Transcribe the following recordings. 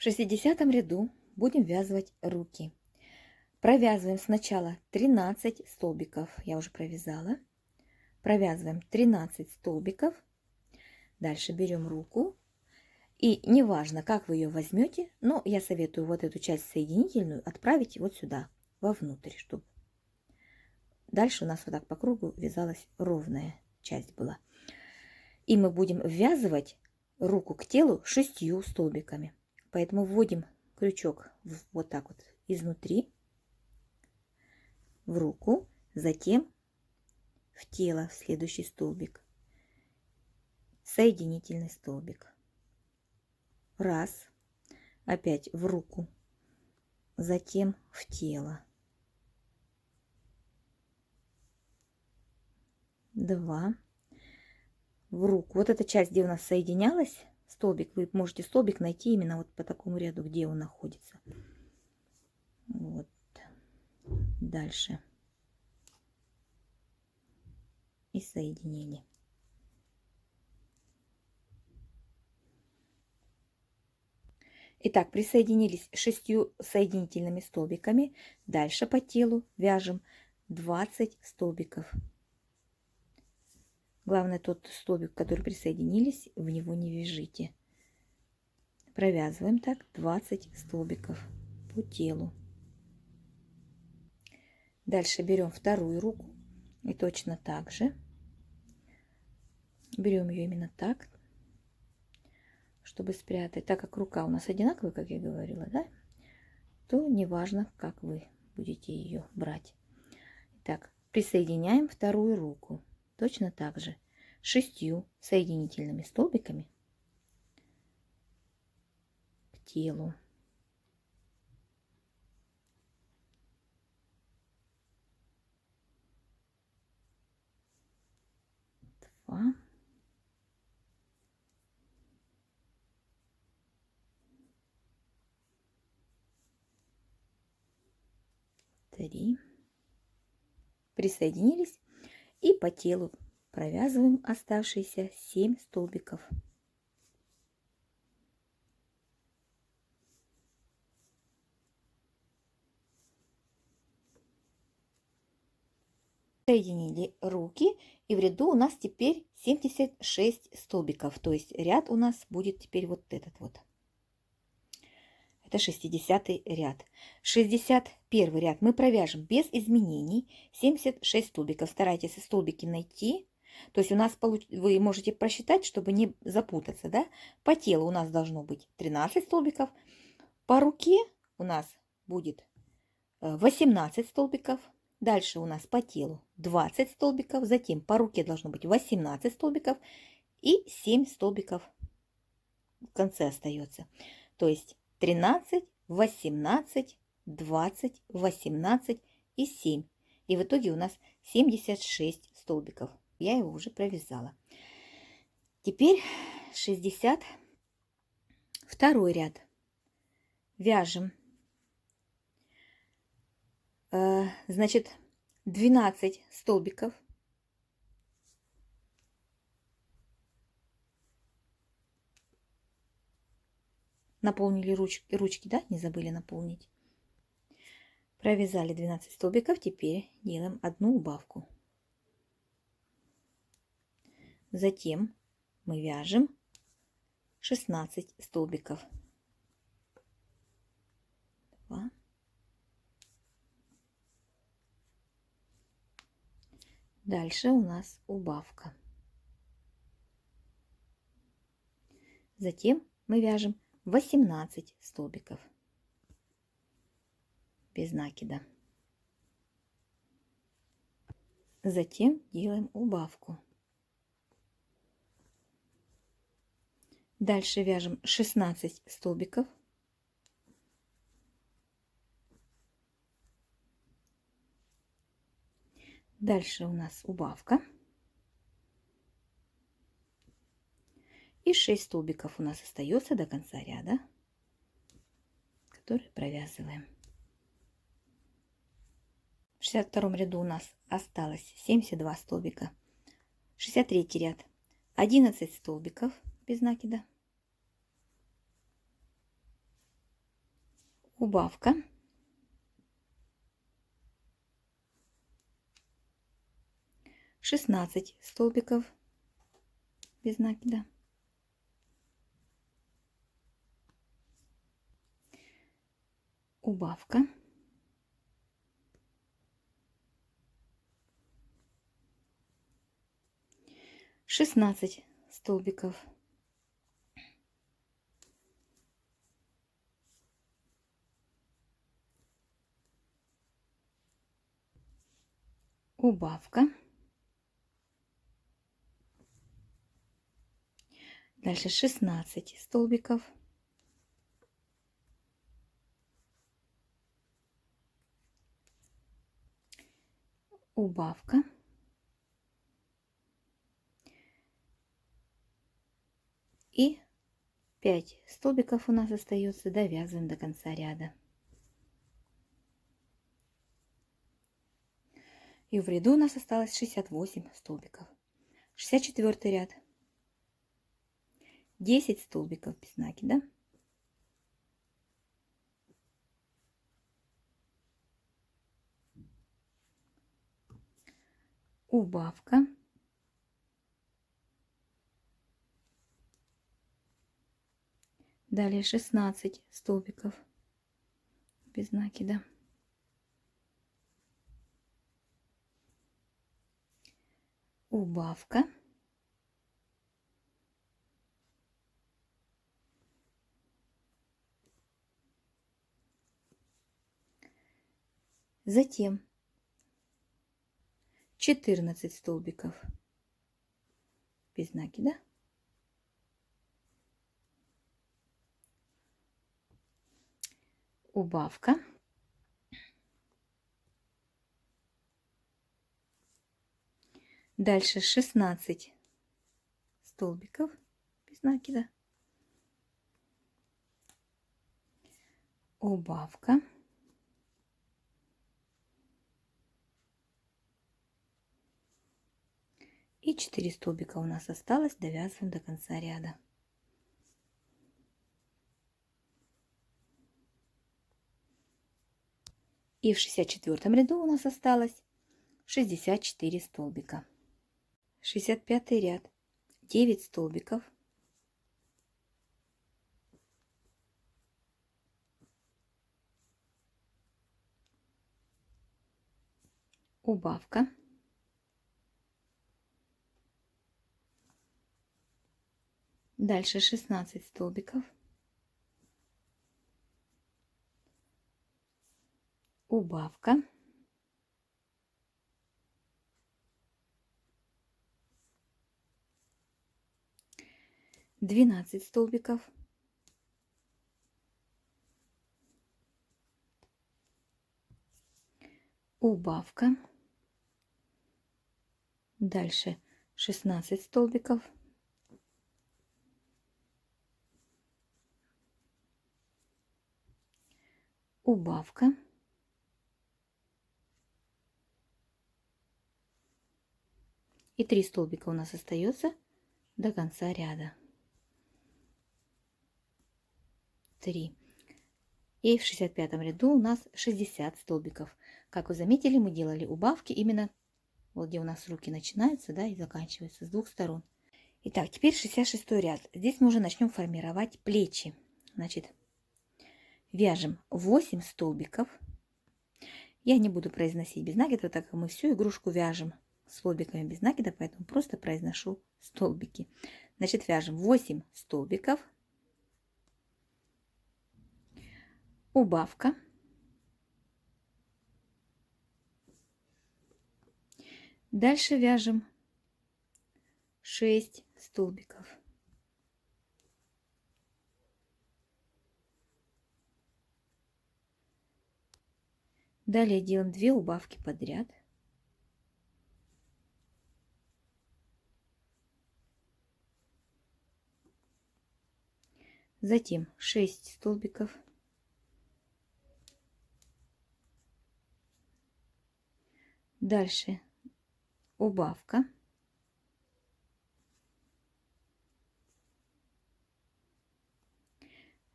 60 ряду будем вязывать руки. Провязываем сначала 13 столбиков. Я уже провязала. Провязываем 13 столбиков. Дальше берем руку. И неважно, как вы ее возьмете, но я советую вот эту часть соединительную отправить вот сюда, вовнутрь, чтобы дальше у нас вот так по кругу вязалась ровная часть была. И мы будем ввязывать руку к телу 6 столбиками. Поэтому вводим крючок вот так вот изнутри в руку, затем в тело, в следующий столбик, соединительный столбик. Раз, опять в руку, затем в тело. Два, в руку. Вот эта часть, где у нас соединялась, столбик, вы можете столбик найти именно вот по такому ряду, где он находится. Вот. Дальше. И соединение. Итак, присоединились 6 соединительными столбиками. Дальше по телу вяжем 20 столбиков. Главное, тот столбик, который присоединились, в него не вяжите. Провязываем так 20 столбиков по телу. Дальше берем вторую руку и точно так же берем ее именно так, чтобы спрятать. Так как рука у нас одинаковая, как я говорила, да, то неважно, как вы будете ее брать. Так, присоединяем вторую руку точно так же 6 соединительными столбиками к телу. Два. Три. Присоединились и по телу провязываем оставшиеся 7 столбиков. Соединили руки, и в ряду у нас теперь 76 столбиков, то есть ряд у нас будет теперь вот этот вот. Это 60 ряд. 61 ряд мы провяжем без изменений 76 столбиков. Старайтесь столбики найти. То есть у нас вы можете просчитать, чтобы не запутаться, да? По телу у нас должно быть 13 столбиков. По руке у нас будет 18 столбиков. Дальше у нас по телу 20 столбиков. Затем по руке должно быть 18 столбиков. И 7 столбиков в конце остается. То есть 13, 18, 20, 18 и 7. И в итоге у нас 76 столбиков. Я его уже провязала. Теперь 62 ряд. Вяжем. Значит, 12 столбиков. Наполнили ручки, да, не забыли наполнить. Провязали 12 столбиков, теперь делаем одну убавку. Затем мы вяжем 16 столбиков. 2. Дальше у нас убавка. Затем мы вяжем 18 столбиков без накида. Затем делаем убавку. Дальше вяжем 16 столбиков. Дальше у нас убавка. И 6 столбиков у нас остается до конца ряда, который провязываем. В 62 ряду у нас осталось 72 столбика. 63 ряд 11 столбиков без накида. убавка, шестнадцать столбиков без накида, убавка, шестнадцать столбиков, убавка, дальше 16 столбиков, убавка, и 5 столбиков у нас остается, довязываем до конца ряда. И в ряду у нас осталось 68 столбиков. 64 ряд. 10 столбиков без накида. Убавка. Далее 16 столбиков без накида. Убавка. Затем 14 столбиков без накида. Убавка. Дальше 16 столбиков без накида. Убавка. И 4 столбика у нас осталось, довязываем до конца ряда. И в 64 ряду у нас осталось 64 столбика. 65 ряд. 9 столбиков. Убавка. Дальше 16 столбиков. Убавка. Двенадцать столбиков. Убавка. Дальше 16 столбиков. Убавка. И 3 столбика у нас остается до конца ряда. 3. И в 65 ряду у нас 60 столбиков. Как вы заметили, мы делали убавки именно вот где у нас руки начинаются, да, и заканчиваются с двух сторон. Итак, теперь 66 ряд. Здесь мы уже начнем формировать плечи. Значит, вяжем 8 столбиков. Я не буду произносить без накида, так как мы всю игрушку вяжем столбиками без накида, поэтому просто произношу столбики. Значит, вяжем 8 столбиков. Убавка. Дальше вяжем 6 столбиков. Далее делаем 2 убавки подряд. Затем 6 столбиков. Дальше убавка.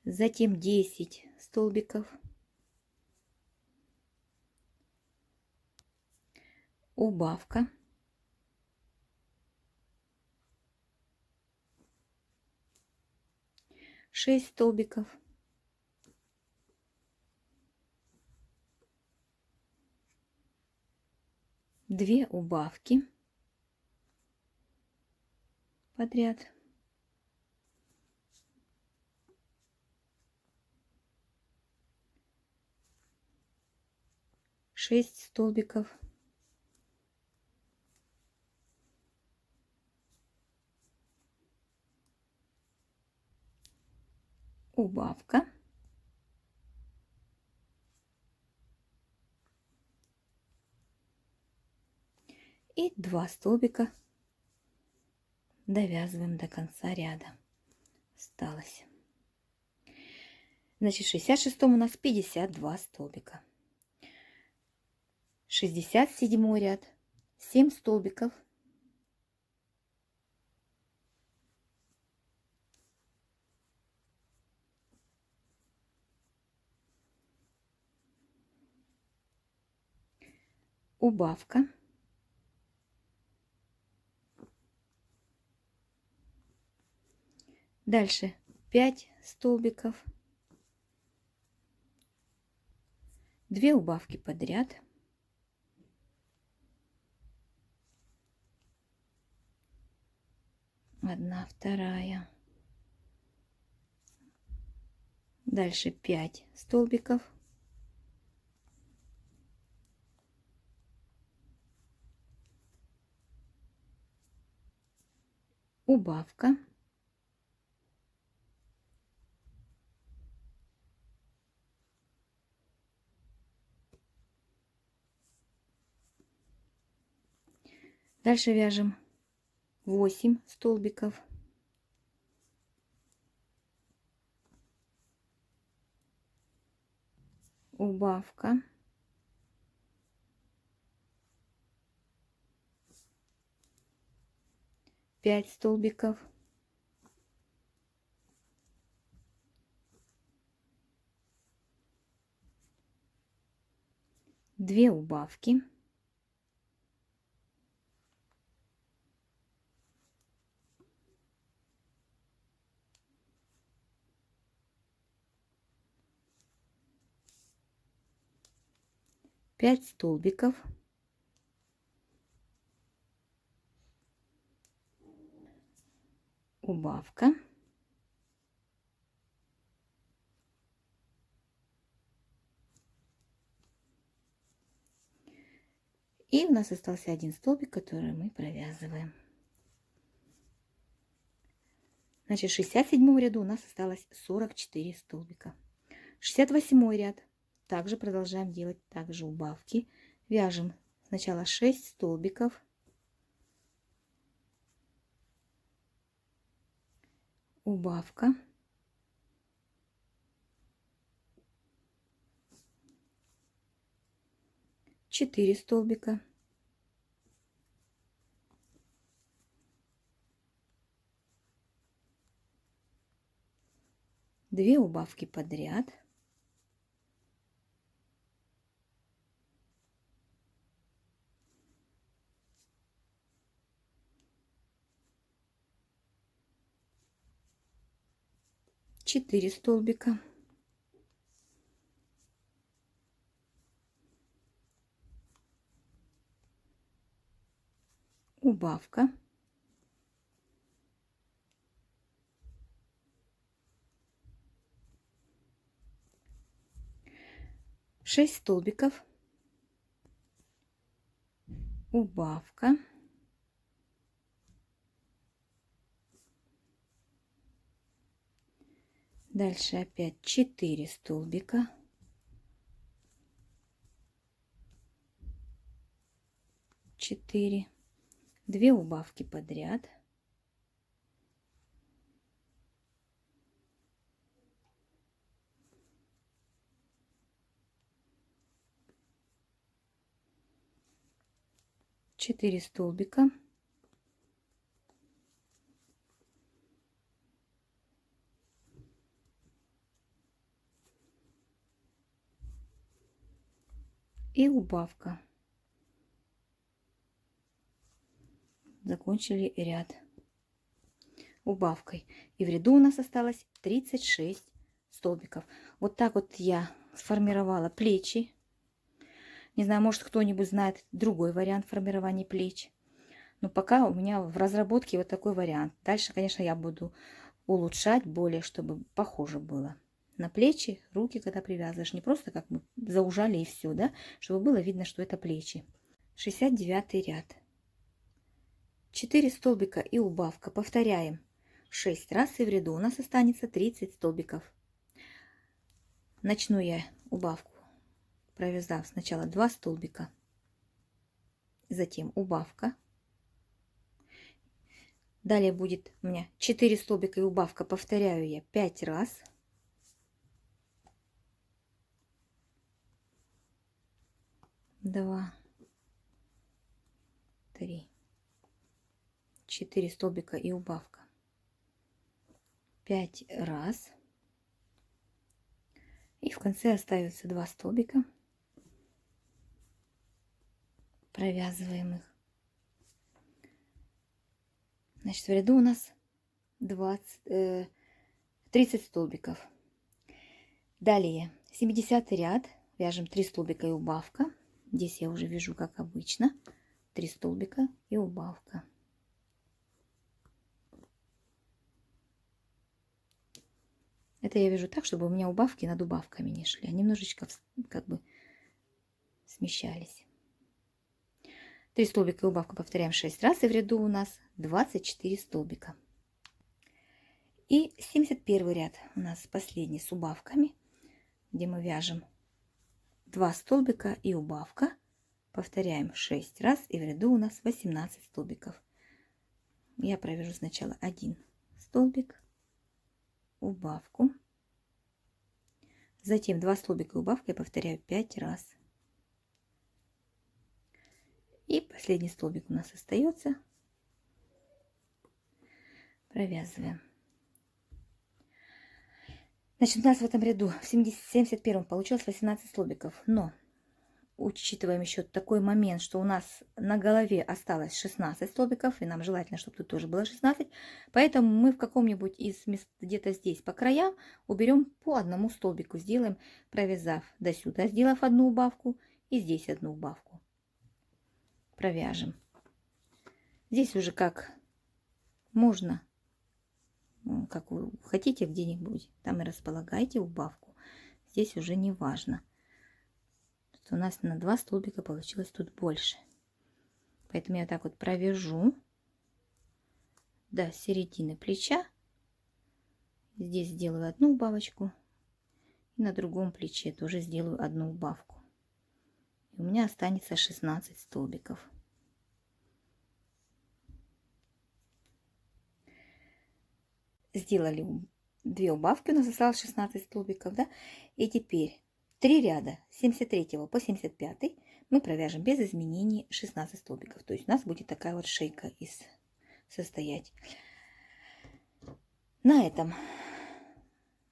Затем 10 столбиков. убавка, шесть столбиков, две убавки подряд, шесть столбиков, убавка, и 2 столбика довязываем до конца ряда. Осталось. Значит, в 66-м у нас 52 столбика. 67 ряд, 7 столбиков, убавка, дальше 5 столбиков, 2 убавки подряд, одна, вторая, дальше 5 столбиков, убавка, дальше вяжем 8 столбиков, убавка, пять столбиков, две убавки, пять столбиков, убавка, и у нас остался один столбик, который мы провязываем. Значит, в 67 ряду у нас осталось 44 столбика. 68 ряд. Также продолжаем делать также убавки. Вяжем сначала 6 столбиков, убавка, четыре столбика, две убавки подряд, четыре столбика, убавка, шесть столбиков, убавка, дальше опять 4 столбика, четыре, две убавки подряд, четыре столбика, и убавка, закончили ряд убавкой. И в ряду у нас осталось 36 столбиков. Вот так вот я сформировала плечи. Не знаю, может кто-нибудь знает другой вариант формирования плеч. Но пока у меня в разработке вот такой вариант. Дальше, конечно, я буду улучшать более, чтобы похоже было. На плечи, руки, когда привязываешь, не просто как бы заужали и все, да, чтобы было видно, что это плечи. 69 ряд. 4 столбика и убавка. Повторяем 6 раз, и в ряду у нас останется 30 столбиков. Начну я убавку, провязав сначала 2 столбика, затем убавка. Далее будет у меня 4 столбика и убавка. Повторяю я 5 раз. Два, 3, 4 столбика и убавка. 5 раз. И в конце остается 2 столбика. Провязываем их. Значит, в ряду у нас 30 столбиков. Далее 70 ряд. Вяжем 3 столбика и убавка. Здесь я уже вяжу как обычно. 3 столбика и убавка. Это я вяжу так, чтобы у меня убавки над убавками не шли. Они немножечко как бы смещались. 3 столбика и убавку повторяем 6 раз. И в ряду у нас 24 столбика. И 71 ряд у нас последний с убавками, где мы вяжем 2 столбика и убавка. Повторяем 6 раз. И в ряду у нас 18 столбиков. Я провяжу сначала 1 столбик, убавку. Затем 2 столбика и убавка. Я повторяю 5 раз. И последний столбик у нас остается. Провязываем. Значит, у нас в этом ряду в 71 получилось 18 столбиков. Но учитываем еще такой момент, что у нас на голове осталось 16 столбиков. И нам желательно, чтобы тут тоже было 16. Поэтому мы в каком-нибудь из мест, где-то здесь по краям, уберем по одному столбику. Сделаем, провязав до сюда, сделав одну убавку. И здесь одну убавку. Провяжем. Здесь уже как можно, как вы хотите где-нибудь, там и располагайте убавку. Здесь уже не важно, что у нас на 2 столбика получилось тут больше. Поэтому я так вот провяжу до середины плеча. Здесь сделаю одну убавочку. И на другом плече тоже сделаю одну убавку. И у меня останется 16 столбиков. Сделали 2 убавки, у нас осталось 16 столбиков, да? И теперь 3 ряда с 73 по 75 мы провяжем без изменений 16 столбиков. То есть у нас будет такая вот шейка состоять. На этом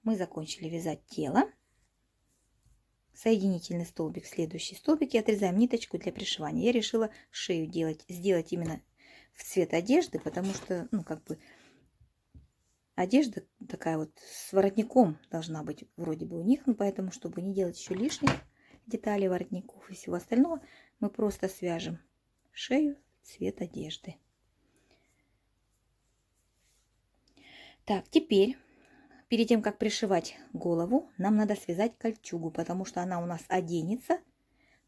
мы закончили вязать тело. Соединительный столбик, следующий столбик, и отрезаем ниточку для пришивания. Я решила шею сделать именно в цвет одежды, потому что, ну, как бы одежда такая вот с воротником должна быть вроде бы у них, но поэтому, чтобы не делать еще лишних деталей воротников и всего остального, мы просто свяжем шею в цвет одежды. Так, теперь, перед тем, как пришивать голову, нам надо связать кольчугу, потому что она у нас оденется,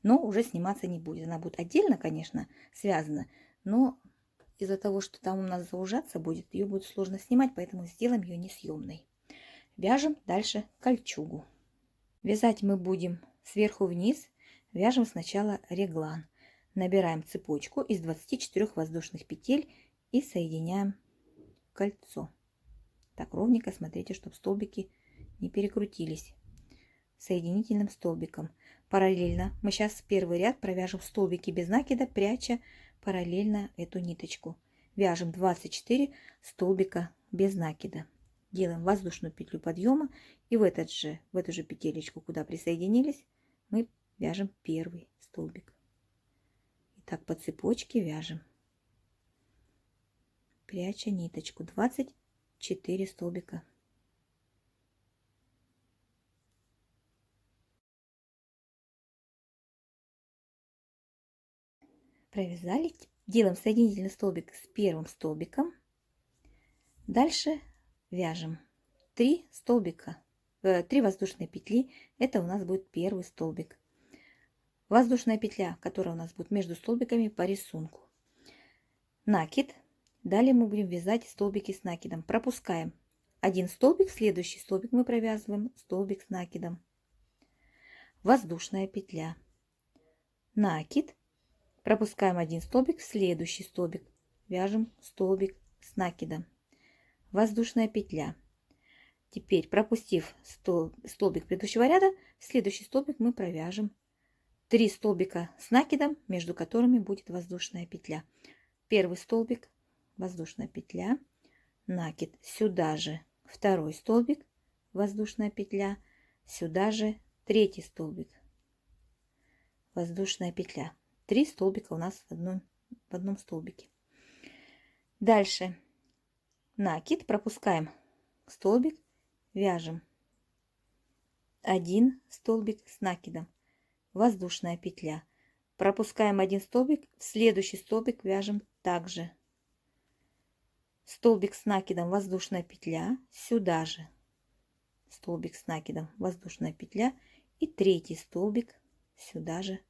но уже сниматься не будет. Она будет отдельно, конечно, связана, но из-за того, что там у нас заужаться будет, ее будет сложно снимать, поэтому сделаем ее несъемной. Вяжем дальше кольчугу. Вязать мы будем сверху вниз. Вяжем сначала реглан. Набираем цепочку из 24 воздушных петель и соединяем кольцо. Так ровненько смотрите, чтобы столбики не перекрутились. Соединительным столбиком. Параллельно мы сейчас первый ряд провяжем столбики без накида, пряча параллельно эту ниточку. Вяжем 24 столбика без накида. Делаем воздушную петлю подъема и в эту же петелечку, куда присоединились, мы вяжем первый столбик. И так по цепочке вяжем. пряча ниточку. 24 столбика. Провязали. Делаем соединительный столбик с первым столбиком. Дальше вяжем 3 столбика, 3 воздушные петли. Это у нас будет первый столбик. Воздушная петля, которая у нас будет между столбиками по рисунку. Накид. Далее мы будем вязать столбики с накидом. Пропускаем один столбик, следующий столбик мы провязываем столбик с накидом. Воздушная петля. Накид. Пропускаем один столбик, в следующий столбик вяжем столбик с накидом. Воздушная петля. Теперь, пропустив столбик предыдущего ряда, в следующий столбик мы провяжем 3 столбика с накидом, между которыми будет воздушная петля. Первый столбик, воздушная петля, накид, сюда же второй столбик, воздушная петля, сюда же третий столбик, воздушная петля. 3 столбика у нас в одном столбике. Дальше накид, пропускаем столбик, вяжем 1 столбик с накидом, воздушная петля. Пропускаем один столбик, в следующий столбик вяжем также столбик с накидом, воздушная петля, сюда же столбик с накидом, воздушная петля и третий столбик, сюда же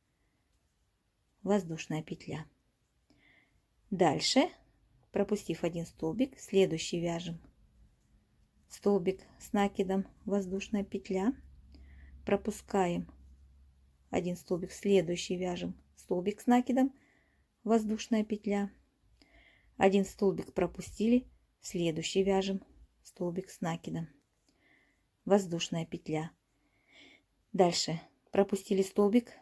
воздушная петля. Дальше, пропустив один столбик, следующий вяжем столбик с накидом, воздушная петля, пропускаем один столбик, следующий вяжем столбик с накидом, воздушная петля, один столбик пропустили, следующий вяжем столбик с накидом, воздушная петля. Дальше пропустили столбик,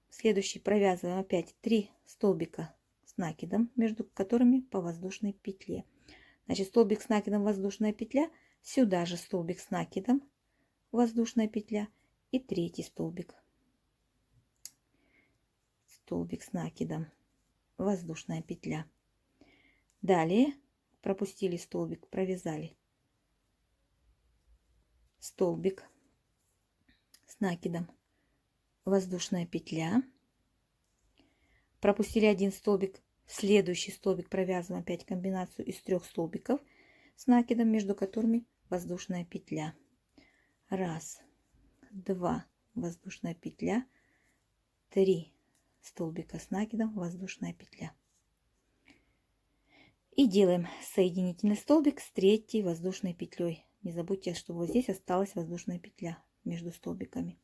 следующий провязываем опять 3 столбика с накидом, между которыми по воздушной петле. Значит, столбик с накидом, воздушная петля, сюда же столбик с накидом, воздушная петля и третий столбик, столбик с накидом, воздушная петля. Далее пропустили столбик, провязали столбик с накидом, воздушная петля, пропустили один столбик, следующий столбик провязываем опять комбинацию из 3 столбиков с накидом, между которыми воздушная петля. 1, 2, воздушная петля, 3 столбика с накидом, воздушная петля. И делаем соединительный столбик с 3 воздушной петлей. Не забудьте, что вот здесь осталась воздушная петля между столбиками.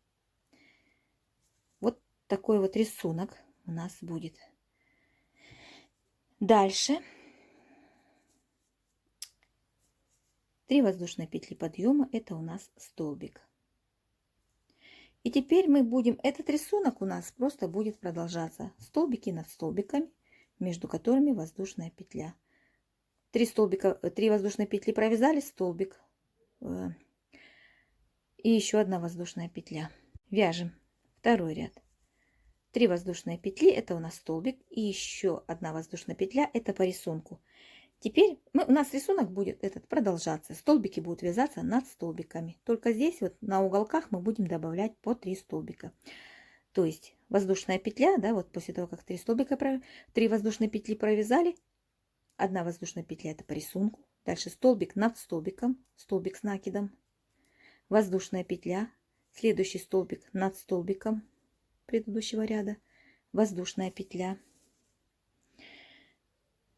Вот такой вот рисунок у нас будет. Дальше 3 воздушные петли подъема, это у нас столбик. И теперь мы будем, этот рисунок у нас просто будет продолжаться. Столбики над столбиками, между которыми воздушная петля. 3 столбика, 3 воздушные петли провязали, столбик и еще одна воздушная петля. Вяжем второй ряд. 3 воздушные петли, это у нас столбик, и еще одна воздушная петля, это по рисунку. Теперь у нас рисунок будет этот продолжаться. Столбики будут вязаться над столбиками. Только здесь вот на уголках мы будем добавлять по 3 столбика. То есть воздушная петля, да, вот после того, как 3 воздушные петли провязали, одна воздушная петля это по рисунку. Дальше столбик над столбиком, столбик с накидом, воздушная петля, следующий столбик над столбиком предыдущего ряда, воздушная петля.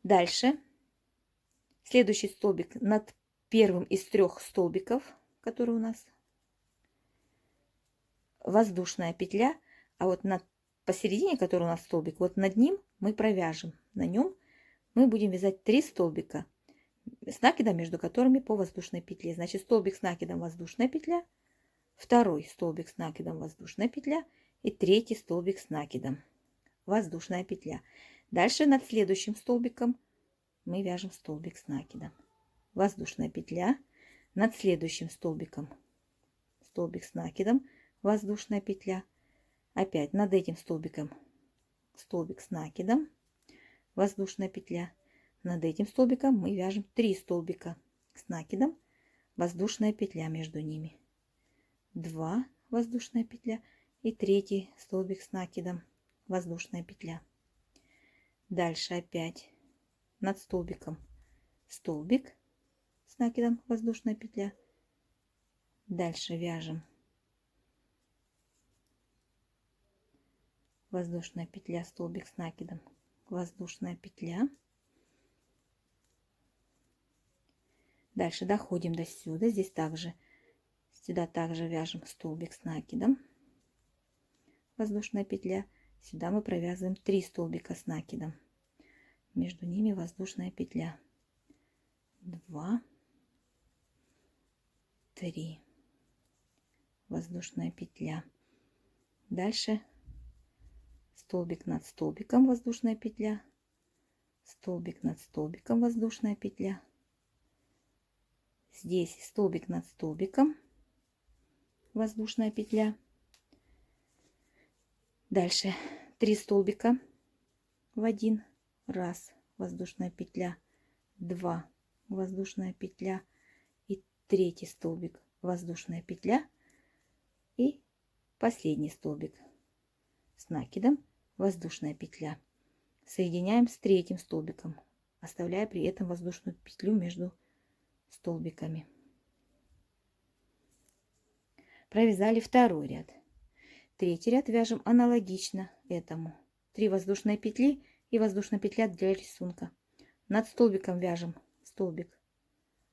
Дальше следующий столбик над первым из 3 столбиков, который у нас, воздушная петля, а вот посередине, который у нас столбик, вот над ним мы провяжем, на нем мы будем вязать 3 столбика с накидом, между которыми по воздушной петле. Значит, столбик с накидом, воздушная петля, второй столбик с накидом, воздушная петля и третий столбик с накидом, воздушная петля. Дальше над следующим столбиком мы вяжем столбик с накидом, воздушная петля, над следующим столбиком столбик с накидом, воздушная петля, опять над этим столбиком столбик с накидом, воздушная петля, над этим столбиком мы вяжем 3 столбика с накидом, воздушная петля между ними, 2 воздушная петля и третий столбик с накидом, воздушная петля. Дальше опять над столбиком столбик с накидом, воздушная петля. Дальше вяжем воздушная петля, столбик с накидом, воздушная петля. Дальше доходим до сюда, здесь также сюда также вяжем столбик с накидом, воздушная петля. Сюда мы провязываем 3 столбика с накидом, между ними воздушная петля, 2, 3, воздушная петля. Дальше столбик над столбиком, воздушная петля, столбик над столбиком, воздушная петля. Здесь столбик над столбиком, воздушная петля. Дальше 3 столбика в один раз, воздушная петля, 2 воздушная петля и третий столбик, воздушная петля и последний столбик с накидом, воздушная петля. Соединяем с третьим столбиком, оставляя при этом воздушную петлю между столбиками. Провязали второй ряд. Третий ряд вяжем аналогично этому. 3 воздушные петли и воздушная петля для рисунка. Над столбиком вяжем столбик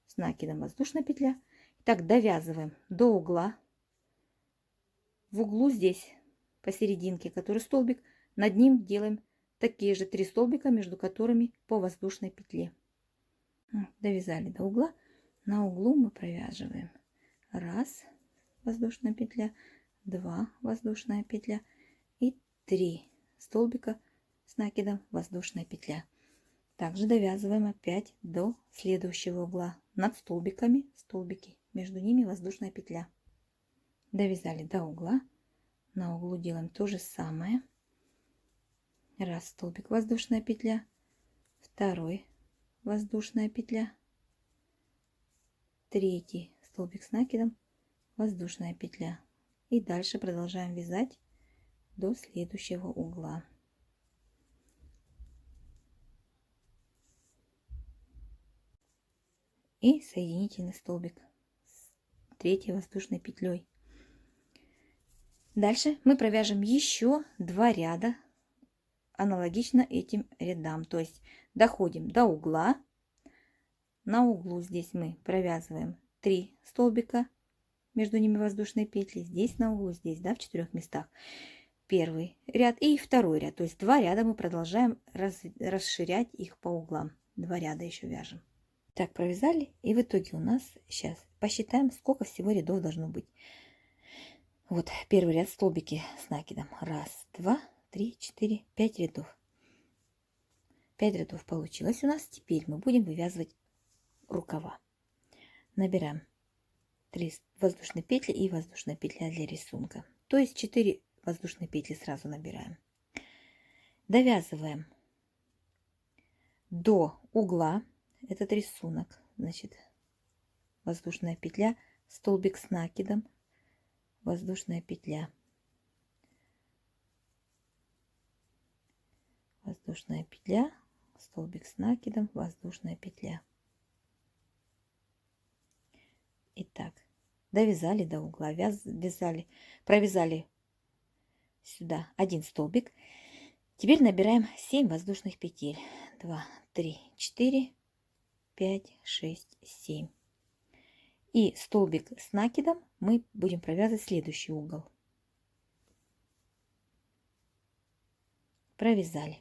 с накидом, воздушная петля. Так довязываем до угла. В углу здесь посерединке, который столбик, над ним делаем такие же 3 столбика, между которыми по воздушной петле. Довязали до угла. На углу мы провязываем 1 воздушная петля, 2 воздушная петля и 3 столбика с накидом, воздушная петля. Также довязываем опять до следующего угла. Над столбиками столбики, между ними воздушная петля. Довязали до угла. На углу делаем то же самое. 1 столбик, воздушная петля, 2 воздушная петля, 3 столбик с накидом, воздушная петля. И дальше продолжаем вязать до следующего угла. И соединительный столбик с 3 воздушной петлей. Дальше мы провяжем еще 2 ряда аналогично этим рядам. То есть доходим до угла. На углу здесь мы провязываем 3 столбика, между ними воздушные петли. Здесь на углу, здесь, да, в 4 местах. Первый ряд и второй ряд. То есть 2 ряда мы продолжаем расширять их по углам. 2 ряда еще вяжем. Так, провязали. И в итоге у нас сейчас посчитаем, сколько всего рядов должно быть. Вот первый ряд столбики с накидом. 1, 2, 3, 4, 5 рядов. 5 рядов получилось у нас. Теперь мы будем вывязывать рукава. Набираем 3 воздушные петли и воздушная петля для рисунка. То есть 4 воздушные петли сразу набираем. Довязываем до угла этот рисунок. Значит, воздушная петля, столбик с накидом, воздушная петля, воздушная петля, столбик с накидом, воздушная петля. Итак, довязали до угла, провязали сюда 1 столбик. Теперь набираем 7 воздушных петель. 2, 3, 4, 5, 6, 7. И столбик с накидом мы будем провязывать следующий угол. Провязали.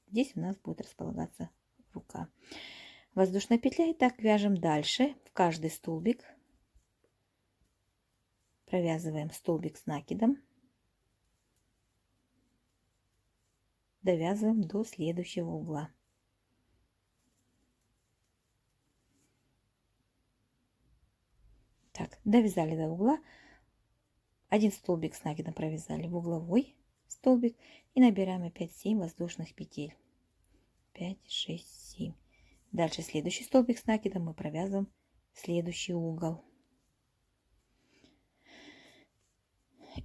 Здесь у нас будет располагаться рука. Воздушная петля. И так вяжем дальше. В каждый столбик провязываем столбик с накидом. Довязываем до следующего угла. Так, довязали до угла. 1 столбик с накидом провязали в угловой столбик и набираем опять 7 воздушных петель. 5, 6, 7. Дальше следующий столбик с накидом мы провязываем в следующий угол.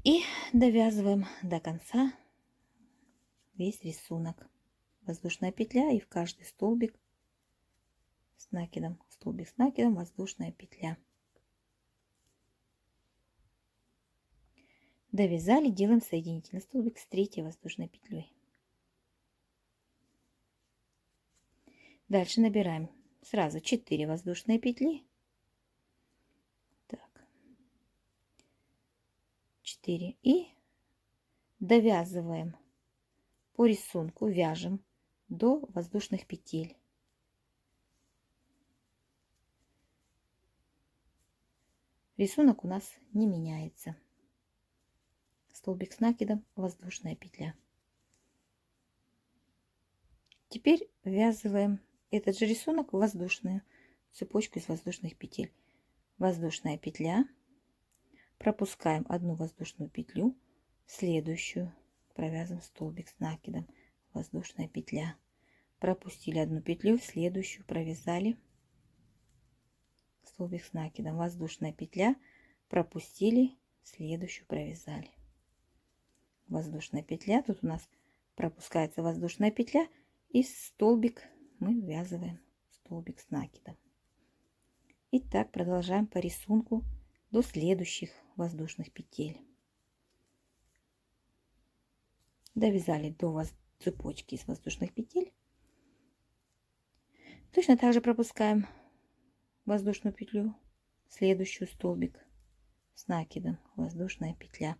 И довязываем до конца весь рисунок. Воздушная петля и в каждый столбик с накидом, столбик с накидом, воздушная петля. Довязали, делаем соединительный столбик с третьей воздушной петлей. Дальше набираем сразу 4 воздушные петли. Так, 4 и довязываем по рисунку, вяжем до воздушных петель. Рисунок у нас не меняется. Столбик с накидом, воздушная петля. Теперь ввязываем этот же рисунок в воздушную цепочку из воздушных петель. Воздушная петля, пропускаем одну воздушную петлю, следующую провязываем столбик с накидом, воздушная петля. Пропустили одну петлю, следующую провязали столбик с накидом, воздушная петля, пропустили, следующую провязали. Воздушная петля, тут у нас пропускается воздушная петля и столбик мы ввязываем столбик с накидом. И так продолжаем по рисунку до следующих воздушных петель. Довязали до цепочки из воздушных петель. Точно так же пропускаем воздушную петлю, следующую столбик с накидом, воздушная петля.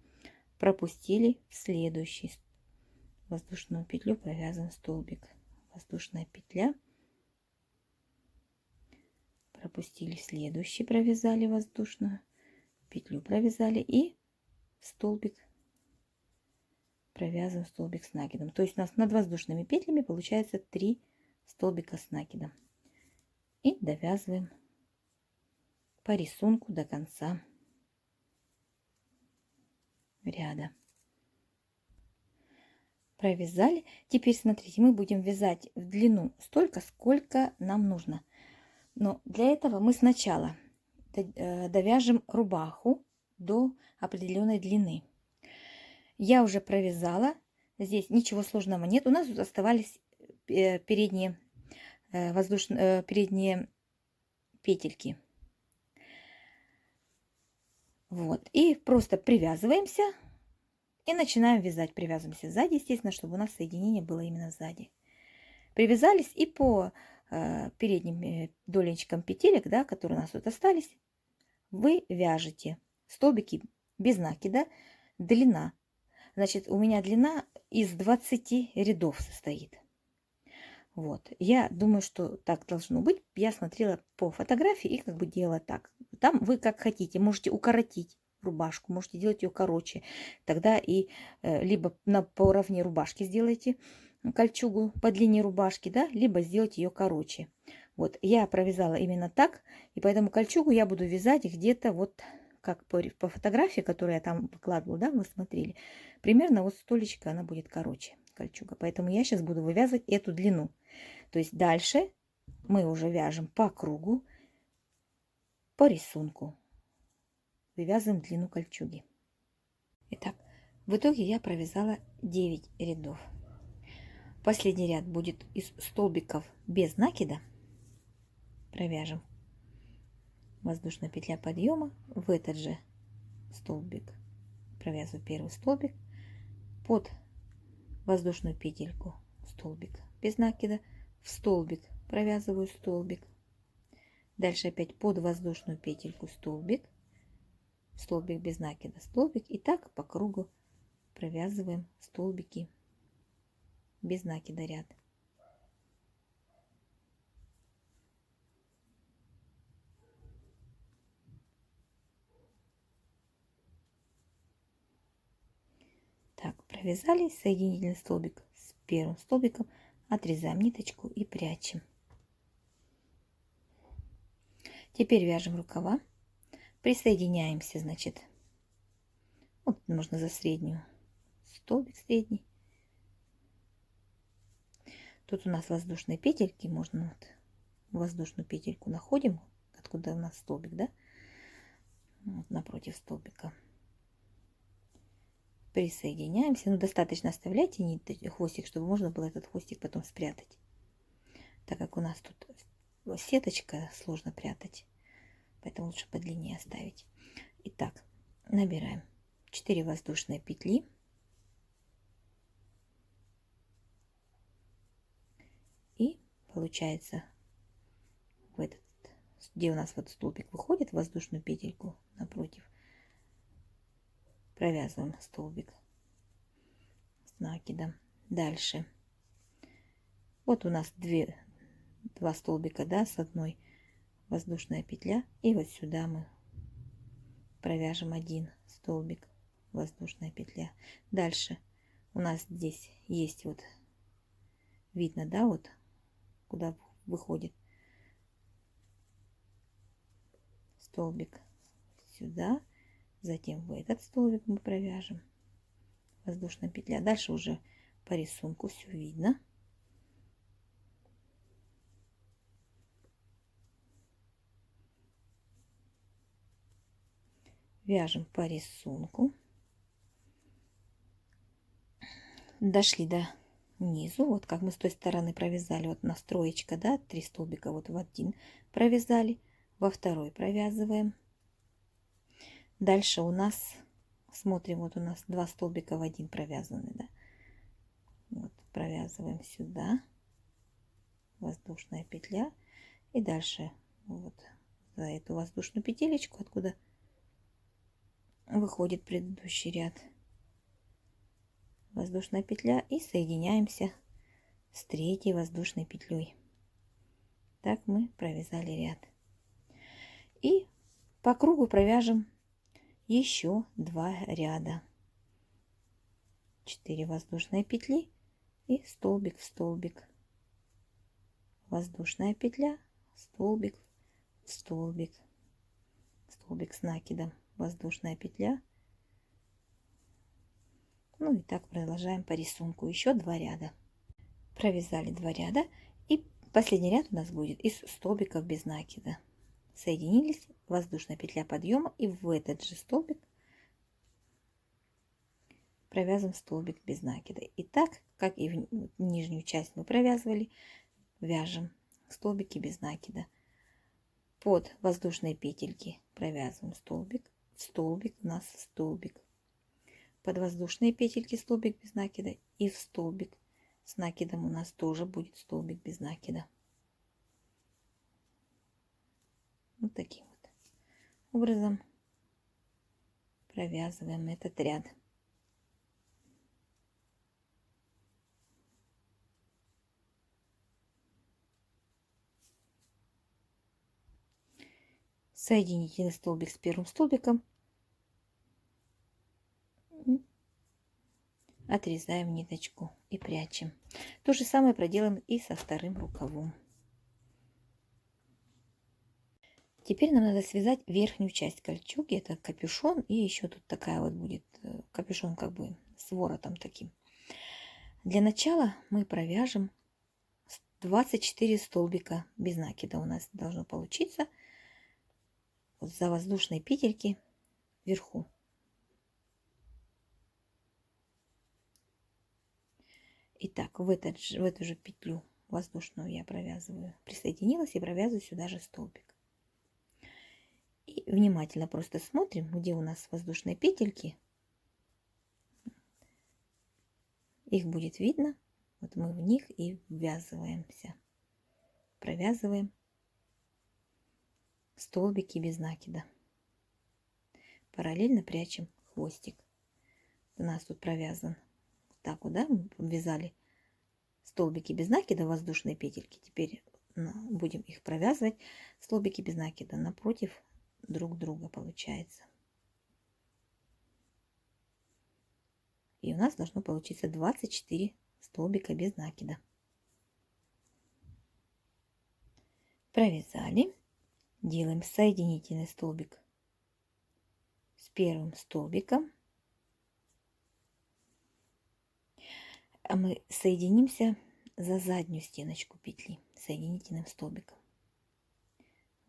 Пропустили в следующий воздушную петлю, провязан столбик, воздушная петля. Пропустили в следующий, провязали воздушную петлю, провязали и столбик провязываем столбик с накидом. То есть у нас над воздушными петлями получается 3 столбика с накидом. И довязываем по рисунку до конца ряда. Провязали. Теперь смотрите, мы будем вязать в длину столько, сколько нам нужно. Но для этого мы сначала довяжем рубаху до определенной длины. Я уже провязала. Здесь ничего сложного нет. У нас тут оставались передние передние петельки. Вот. И просто привязываемся и начинаем вязать. Привязываемся сзади, естественно, чтобы у нас соединение было именно сзади. Привязались и по передним доленечкам петелек, да, которые у нас тут остались, вы вяжете столбики без накида. Длина. Значит, у меня длина из 20 рядов состоит. Вот. Я думаю, что так должно быть. Я смотрела по фотографии и как бы делала так. Там вы как хотите. Можете укоротить рубашку, можете делать ее короче. Тогда и либо по уровне рубашки сделайте кольчугу по длине рубашки, да, либо сделать ее короче. Вот. Я провязала именно так. И поэтому кольчугу я буду вязать где-то вот как по фотографии, которую я там выкладывала, да, вы смотрели. Примерно вот столечко она будет короче, кольчуга. Поэтому я сейчас буду вывязывать эту длину. То есть дальше мы уже вяжем по кругу, по рисунку. Вывязываем длину кольчуги. Итак, в итоге я провязала 9 рядов. Последний ряд будет из столбиков без накида. Провяжем воздушная петля подъема, в этот же столбик провязываю первый столбик, под воздушную петельку столбик без накида, в столбик провязываю столбик, дальше опять под воздушную петельку столбик, столбик без накида, столбик, и так по кругу провязываем столбики без накида ряд. Так, провязали соединительный столбик с первым столбиком, отрезаем ниточку и прячем. Теперь вяжем рукава, присоединяемся, значит, вот можно за среднюю, столбик средний. Тут у нас воздушные петельки, можно вот воздушную петельку находим, откуда у нас столбик, да, вот напротив столбика. Присоединяемся. Ну, достаточно оставляйте хвостик, чтобы можно было этот хвостик потом спрятать. Так как у нас тут сеточка, сложно прятать, поэтому лучше подлиннее оставить. Итак, набираем 4 воздушные петли. И получается, в этот, где у нас вот столбик выходит, воздушную петельку напротив, провязываем столбик с накидом. Дальше. Вот у нас два столбика, да, с одной воздушная петля. И вот сюда мы провяжем один столбик, воздушная петля. Дальше у нас здесь есть вот, видно, да, вот куда выходит столбик, сюда. Затем в этот столбик мы провяжем воздушная петля. Дальше уже по рисунку все видно. Вяжем по рисунку. Дошли до низу. Вот как мы с той стороны провязали. Вот настроечка, да, 3 столбика вот в один провязали, во второй провязываем. Дальше у нас, смотрим, вот у нас 2 столбика в один провязаны, да. Вот провязываем сюда, воздушная петля, и дальше вот за эту воздушную петелечку, откуда выходит предыдущий ряд, воздушная петля, и соединяемся с 3-й воздушной петлей. Так мы провязали ряд. И по кругу провяжем еще 2 ряда. 4 воздушные петли и столбик в столбик. Воздушная петля, столбик в столбик. Столбик с накидом, воздушная петля. Ну и так продолжаем по рисунку. Еще 2 ряда. Провязали 2 ряда. И последний ряд у нас будет из столбиков без накида. Соединились, воздушная петля подъема, и в этот же столбик провязываем столбик без накида. И так, как и в нижнюю часть мы провязывали, вяжем столбики без накида. Под воздушные петельки провязываем столбик, в столбик у нас столбик. Под воздушные петельки столбик без накида, и в столбик с накидом у нас тоже будет столбик без накида. Вот таким вот образом провязываем этот ряд. Соединительный столбик с первым столбиком, отрезаем ниточку и прячем. То же самое проделаем и со вторым рукавом. Теперь нам надо связать верхнюю часть кольчуги. Это капюшон, и еще тут такая вот будет капюшон как бы с воротом таким. Для начала мы провяжем 24 столбика без накида. У нас должно получиться за воздушные петельки вверху. Итак, в эту же петлю воздушную я провязываю, присоединилась и провязываю сюда же столбик. И внимательно просто смотрим, где у нас воздушные петельки. Их будет видно. Вот мы в них и ввязываемся. Провязываем столбики без накида. Параллельно прячем хвостик. У нас тут провязан так вот, да, мы ввязали столбики без накида, воздушные петельки. Теперь будем их провязывать, столбики без накида, напротив друг друга получается. И у нас должно получиться 24 столбика без накида. Провязали. Делаем соединительный столбик с первым столбиком. А мы соединимся за заднюю стеночку петли соединительным столбиком.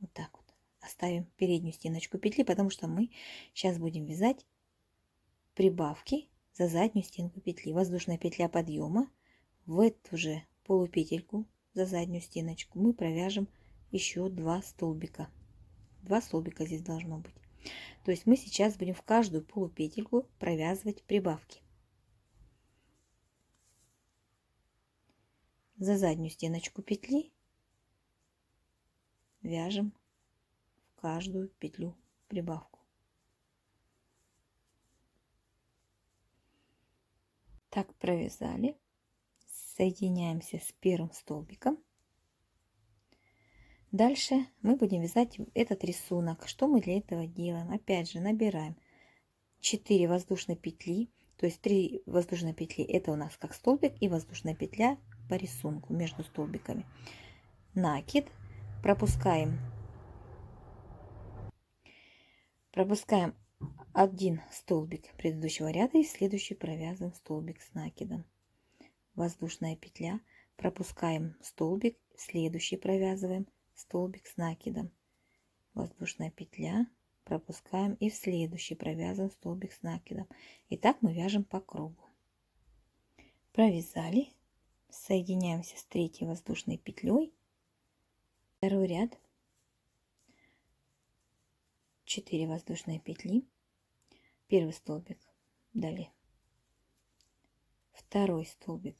Вот так вот. Оставим переднюю стеночку петли, потому что мы сейчас будем вязать прибавки за заднюю стенку петли. Воздушная петля подъема. В эту же полупетельку за заднюю стеночку мы провяжем еще 2 столбика. 2 столбика здесь должно быть. То есть мы сейчас будем в каждую полупетельку провязывать прибавки. За заднюю стеночку петли вяжем в каждую петлю прибавку. Так провязали. Соединяемся с первым столбиком. Дальше мы будем вязать этот рисунок. Что мы для этого делаем? Опять же набираем 4 воздушные петли, то есть 3 воздушные петли это у нас как столбик и воздушная петля по рисунку между столбиками. Накид, пропускаем один столбик предыдущего ряда и следующий провязываем столбик с накидом. Воздушная петля, пропускаем столбик, следующий провязываем столбик с накидом. Воздушная петля, пропускаем и в следующий провязываем столбик с накидом. И так мы вяжем по кругу. Провязали, соединяемся с третьей воздушной петлей. Второй ряд. 4 воздушные петли. Первый столбик, далее второй столбик,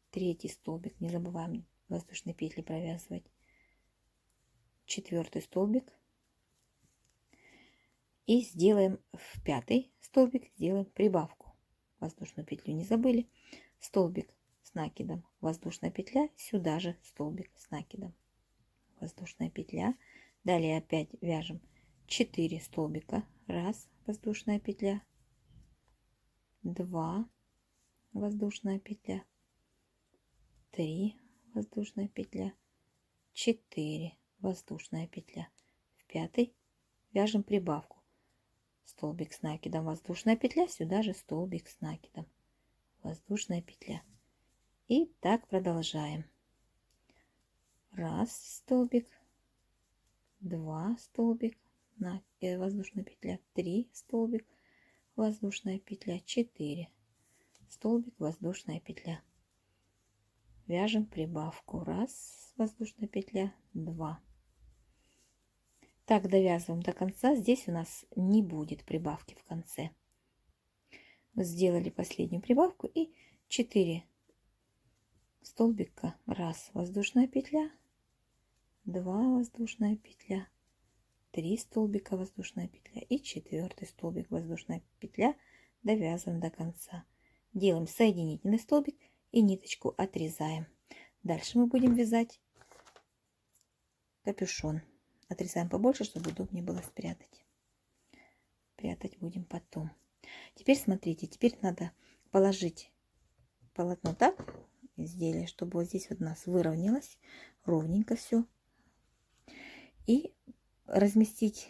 третий столбик, не забываем воздушные петли провязывать, четвертый столбик и сделаем в пятый столбик, сделаем прибавку. Воздушную петлю не забыли, столбик с накидом, воздушная петля, сюда же столбик с накидом, воздушная петля. Далее опять вяжем 4 столбика, 1 воздушная петля, 2 воздушная петля, 3 воздушная петля, 4 воздушная петля. В пятый вяжем прибавку. Столбик с накидом, воздушная петля, сюда же столбик с накидом, воздушная петля. И так продолжаем. 1 столбик, 2 столбик, воздушная петля, 3 столбик, воздушная петля, 4 столбик, воздушная петля. Вяжем прибавку. 1 воздушная петля, 2. Так довязываем до конца. Здесь у нас не будет прибавки в конце. Сделали последнюю прибавку и 4 столбика. 1 воздушная петля, 2 воздушная петля, 3 столбика воздушная петля и 4 столбик воздушная петля. Довязываем до конца. Делаем соединительный столбик и ниточку отрезаем. Дальше мы будем вязать капюшон. Отрезаем побольше, чтобы удобнее было спрятать. Прятать будем потом. Теперь смотрите, теперь надо положить полотно так, изделие, чтобы вот здесь вот у нас выровнялось ровненько все. И разместить,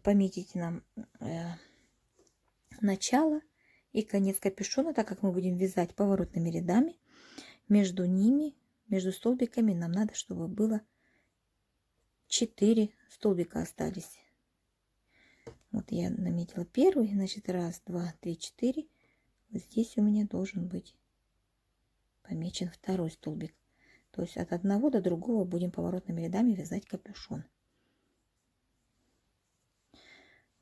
пометить нам начало и конец капюшона, так как мы будем вязать поворотными рядами. Между ними, между столбиками нам надо, чтобы было 4 столбика остались. Вот я наметила первый, значит 1, 2, 3, 4. Вот здесь у меня должен быть помечен второй столбик. То есть от одного до другого будем поворотными рядами вязать капюшон.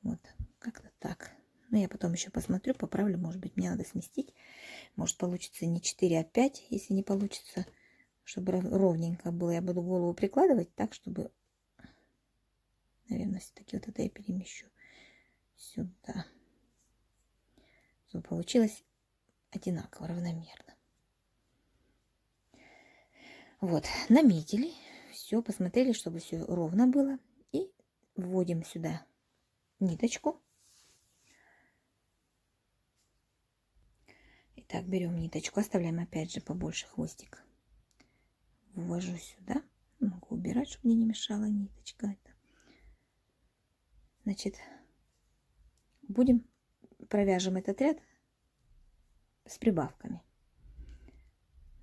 Вот, как-то так. Но я потом еще посмотрю, поправлю. Может быть, мне надо сместить. Может, получится не 4, а 5. Если не получится, чтобы ровненько было, я буду голову прикладывать так, чтобы, наверное, все-таки вот это я перемещу сюда. Чтобы получилось одинаково, равномерно. Вот, наметили. Все, посмотрели, чтобы все ровно было. И вводим сюда ниточку. Итак, берем ниточку, оставляем опять же побольше хвостик. Ввожу сюда. Могу убирать, чтобы мне не мешала ниточка. Значит, провяжем этот ряд с прибавками.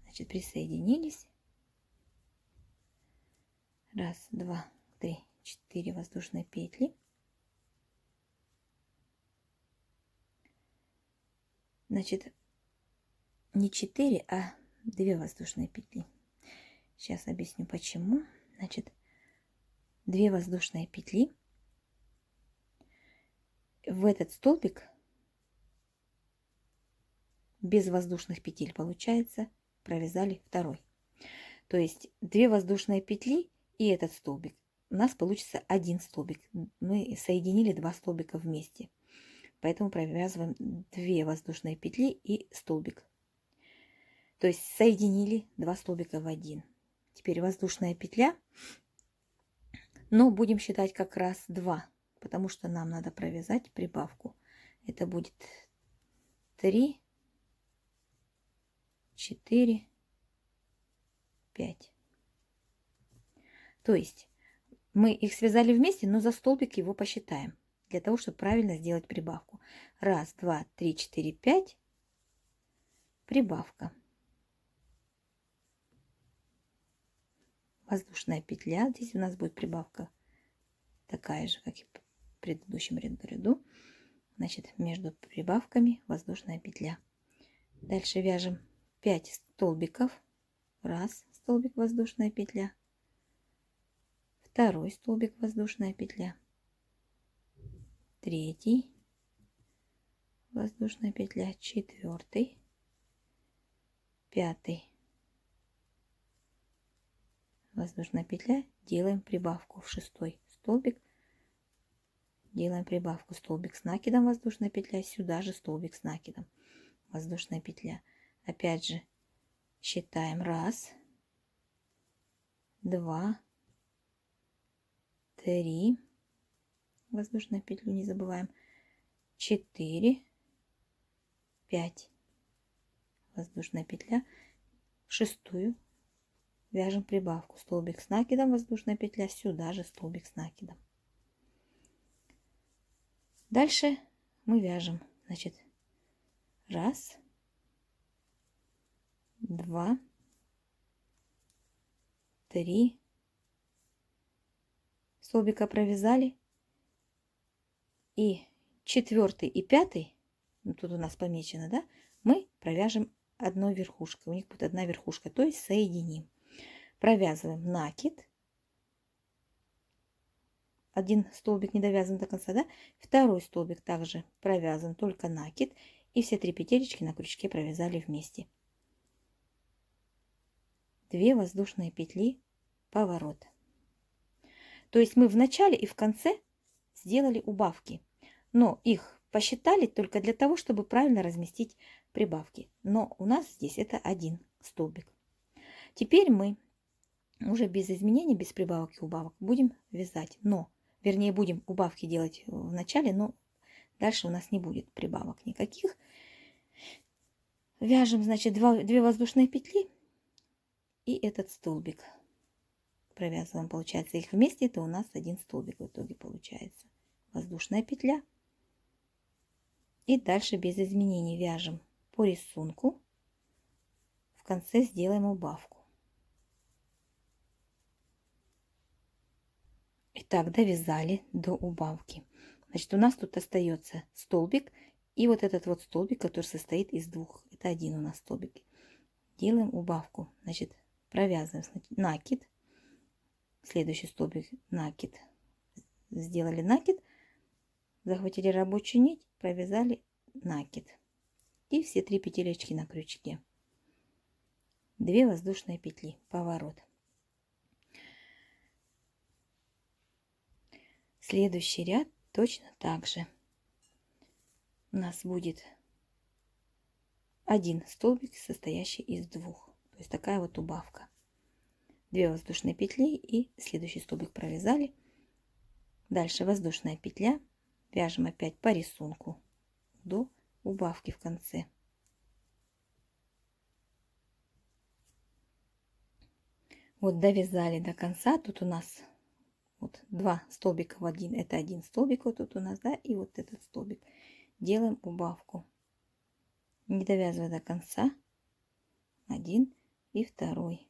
Значит, присоединились. Раз, два, три, 4 воздушные петли. Значит, не 4, а 2 воздушные петли. Сейчас объясню почему. Значит, 2 воздушные петли. В этот столбик без воздушных петель получается провязали второй. То есть 2 воздушные петли и этот столбик. У нас получится один столбик. Мы соединили 2 столбика вместе. Поэтому провязываем 2 воздушные петли и столбик. То есть соединили 2 столбика в один. Теперь воздушная петля. Но будем считать как раз 2, потому что нам надо провязать прибавку. Это будет 3, 4, 5. То есть мы их связали вместе, но за столбик его посчитаем, для того, чтобы правильно сделать прибавку. Раз, два, три, 4, 5. Прибавка. Воздушная петля. Здесь у нас будет прибавка такая же, как и в предыдущем ряду. Значит, между прибавками воздушная петля. Дальше вяжем 5 столбиков. Раз столбик, воздушная петля. Второй столбик, воздушная петля. Третий, воздушная петля. Четвертый, пятый, воздушная петля. Делаем прибавку в шестой столбик. Делаем прибавку, столбик с накидом, воздушная петля. Сюда же столбик с накидом, воздушная петля. Опять же считаем. Раз, два, 3, воздушную петлю не забываем, 4, 5, воздушная петля. В шестую вяжем прибавку, столбик с накидом, воздушная петля. Сюда же столбик с накидом. Дальше мы вяжем, значит, раз, два, 3 столбика провязали, и четвертый и пятый, ну, тут у нас помечено, да, мы провяжем одной верхушкой. У них будет одна верхушка, то есть соединим. Провязываем накид. Один столбик не довязан до конца, да? Второй столбик также провязан, только накид. И все 3 петелечки на крючке провязали вместе. 2 воздушные петли, поворот. То есть мы в начале и в конце сделали убавки, но их посчитали только для того, чтобы правильно разместить прибавки. Но у нас здесь это один столбик. Теперь мы уже без изменений, без прибавок и убавок будем вязать. Но, вернее, будем убавки делать в начале, но дальше у нас не будет прибавок никаких. Вяжем, значит, 2 воздушные петли и этот столбик. Провязываем, получается, их вместе. Это у нас один столбик в итоге получается. Воздушная петля. И дальше без изменений вяжем по рисунку. В конце сделаем убавку. Итак, довязали до убавки. Значит, у нас тут остается столбик и вот этот вот столбик, который состоит из 2. Это один у нас столбик. Делаем убавку. Значит, провязываем накид. Следующий столбик накид. Сделали накид. Захватили рабочую нить, провязали накид. И все 3 петелечки на крючке. 2 воздушные петли, поворот. Следующий ряд точно так же. У нас будет один столбик, состоящий из 2. То есть такая вот убавка. 2 воздушные петли и следующий столбик провязали. Дальше воздушная петля. Вяжем опять по рисунку до убавки в конце. Вот довязали до конца. Тут у нас вот 2 столбика в один. Это один столбик вот тут у нас, да, и вот этот столбик. Делаем убавку. Не довязывая до конца. Один и второй.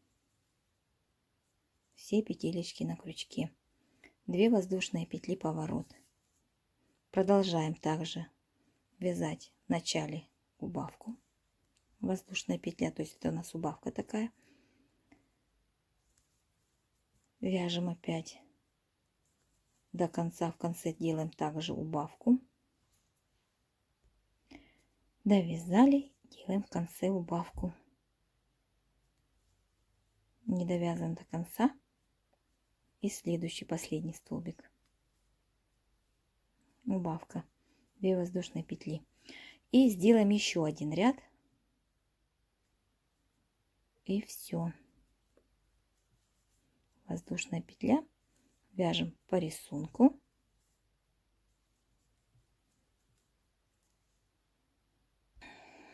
все петелечки на крючке. 2 воздушные петли поворот. Продолжаем также вязать в начале убавку. Воздушная петля, то есть это у нас убавка такая. Вяжем опять до конца. В конце делаем также убавку. Довязали, делаем в конце убавку. Не довязан до конца. И следующий, последний столбик. Убавка. 2 воздушные петли. И сделаем еще один ряд. И все. Воздушная петля. Вяжем по рисунку.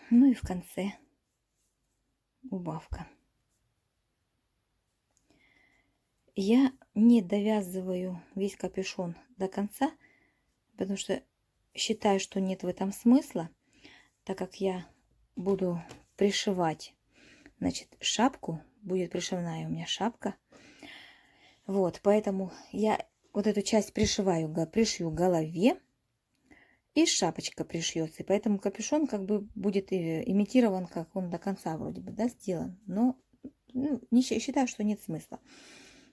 Ну и в конце убавка. Я не довязываю весь капюшон до конца, потому что считаю, что нет в этом смысла, так как я буду пришивать, значит, шапку, будет пришивная у меня шапка. Вот, поэтому я вот эту часть пришью к голове, и шапочка пришьется. И поэтому капюшон как бы будет имитирован, как он до конца вроде бы, да, сделан. Но не считаю, что нет смысла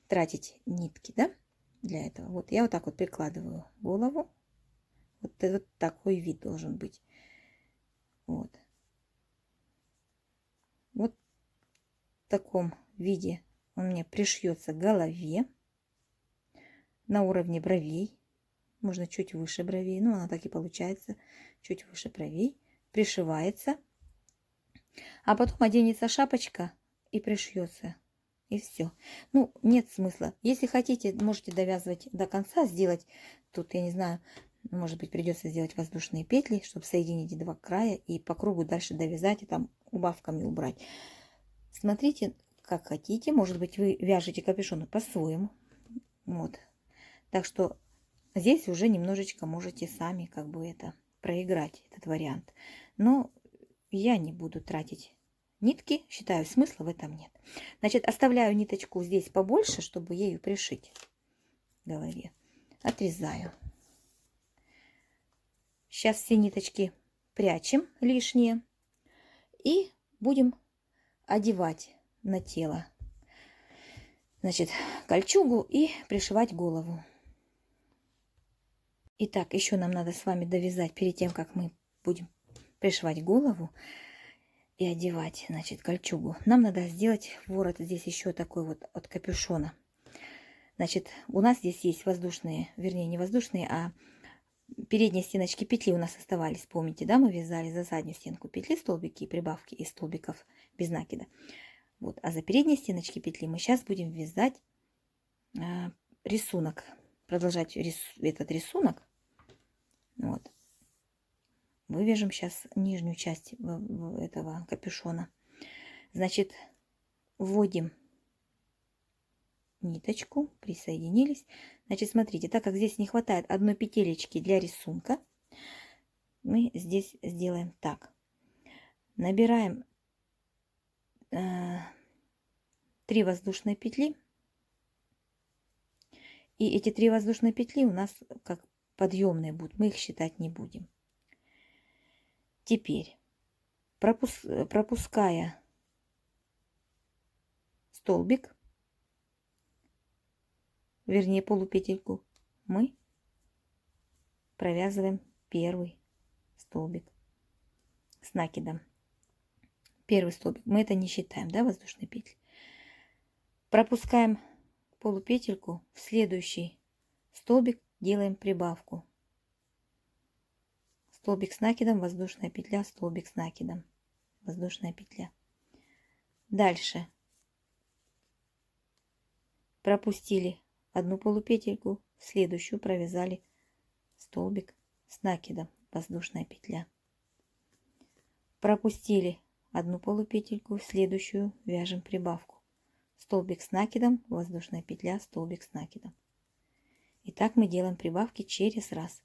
тратить нитки, да, для этого. Вот я вот так вот прикладываю голову. Вот такой вид должен быть. Вот. Вот в таком виде он мне пришьется к голове на уровне бровей. Можно чуть выше бровей. Ну, она так и получается. Чуть выше бровей. Пришивается. А потом оденется шапочка и пришьется. И все. Ну, нет смысла. Если хотите, можете довязывать до конца, сделать тут, я не знаю, может быть, придется сделать воздушные петли, чтобы соединить 2 края и по кругу дальше довязать и там убавками убрать. Смотрите, как хотите. Может быть, вы вяжете капюшон по-своему. Вот. Так что здесь уже немножечко можете сами как бы это проиграть, этот вариант. Но я не буду тратить нитки, считаю, смысла в этом нет. Значит, оставляю ниточку здесь побольше, чтобы ею пришить к голове. Отрезаю. Сейчас все ниточки прячем лишние и будем одевать на тело, значит, кольчугу и пришивать голову. Итак, еще нам надо с вами довязать перед тем, как мы будем пришивать голову и одевать, значит, кольчугу. Нам надо сделать ворот здесь еще такой вот от капюшона. Значит, у нас здесь есть воздушные, вернее, не воздушные, а передние стеночки петли у нас оставались. Помните, да, мы вязали за заднюю стенку петли столбики и прибавки из столбиков без накида. Вот, а за передние стеночки петли мы сейчас будем вязать рисунок, продолжать этот рисунок. Вот. Вывяжем сейчас нижнюю часть этого капюшона. Значит, вводим ниточку, присоединились. Значит, смотрите, так как здесь не хватает одной петелечки для рисунка, мы здесь сделаем так. Набираем 3 воздушные петли. И эти 3 воздушные петли у нас как подъемные будут. Мы их считать не будем. Теперь, пропуская столбик, вернее полупетельку, мы провязываем первый столбик с накидом. Первый столбик. Мы это не считаем, да, воздушные петли. Пропускаем полупетельку, в следующий столбик делаем прибавку. Столбик с накидом, воздушная петля, столбик с накидом, воздушная петля. Дальше пропустили одну полупетельку, в следующую провязали столбик с накидом, воздушная петля. Пропустили одну полупетельку, в следующую вяжем прибавку. Столбик с накидом, воздушная петля, столбик с накидом. И так мы делаем прибавки через раз.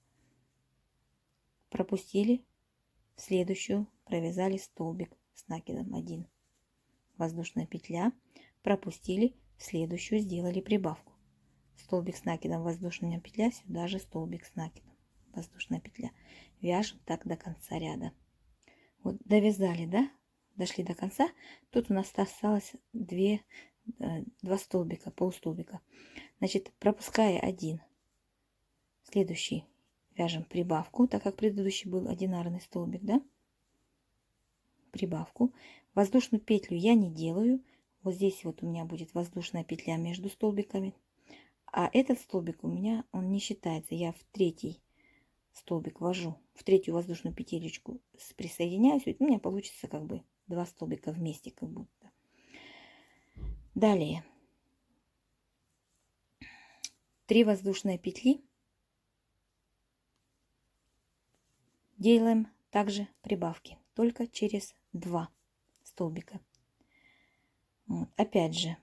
Пропустили, в следующую провязали столбик с накидом 1, воздушная петля, пропустили, в следующую сделали прибавку. Столбик с накидом, воздушная петля, сюда же столбик с накидом, воздушная петля. Вяжем так до конца ряда. Вот довязали, да? Дошли до конца. Тут у нас осталось два столбика, полстолбика. Значит, пропуская один, следующий вяжем прибавку, так как предыдущий был одинарный столбик, да? Прибавку. Воздушную петлю я не делаю. Вот здесь вот у меня будет воздушная петля между столбиками. А этот столбик у меня, он не считается. Я в третий столбик ввожу, в третью воздушную петелечку присоединяюсь. У меня получится как бы два столбика вместе как будто. Далее 3 воздушные петли делаем также прибавки, только через 2 столбика. Вот. Опять же,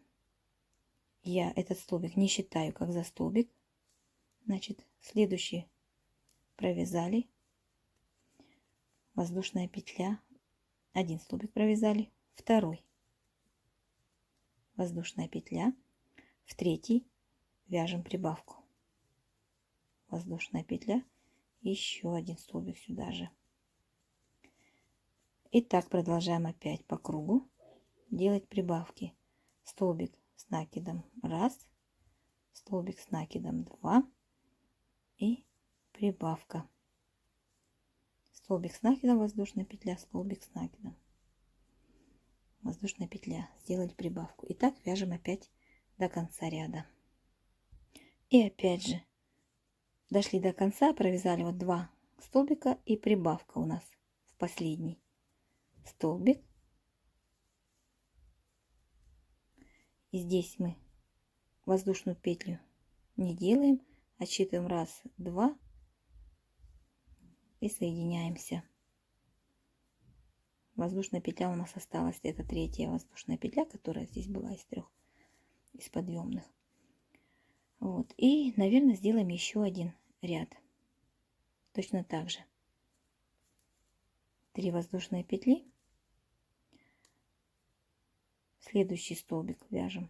я этот столбик не считаю как за столбик. Значит, следующий провязали, воздушная петля, один столбик провязали, второй воздушная петля, в третий вяжем прибавку, воздушная петля, еще один столбик сюда же. И так продолжаем опять по кругу делать прибавки. Столбик с накидом 1, столбик с накидом 2 и прибавка. Столбик с накидом, воздушная петля, столбик с накидом, воздушная петля, сделали прибавку. И так вяжем опять до конца ряда. И опять же дошли до конца, провязали вот 2 столбика и прибавка у нас в последний столбик. И здесь мы воздушную петлю не делаем, отсчитываем 1, 2 и соединяемся. Воздушная петля у нас осталась, это третья воздушная петля, которая здесь была из подъемных. Вот. И, наверное, сделаем еще один ряд. Точно так же. 3 воздушные петли. Следующий столбик вяжем.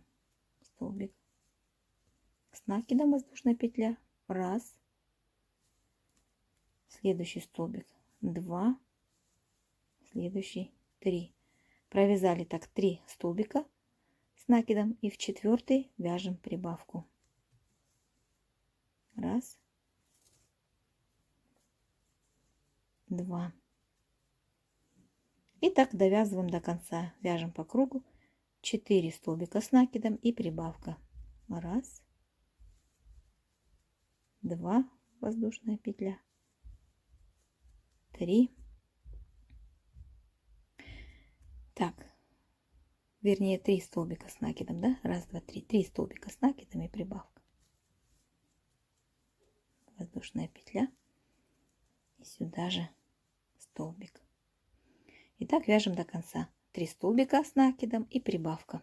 Столбик с накидом, воздушная петля. 1. Следующий столбик 2. Следующий 3. Провязали так 3 столбика с накидом. И в 4 вяжем прибавку. 1, 2. И так довязываем до конца. Вяжем по кругу 4 столбика с накидом и прибавка. 1, 2 воздушная петля, 3. Так, вернее 3 столбика с накидом, да? 1, 2, 3. 3 столбика с накидом и прибавка. Воздушная петля. И сюда же столбик. И так вяжем до конца. 3 столбика с накидом и прибавка.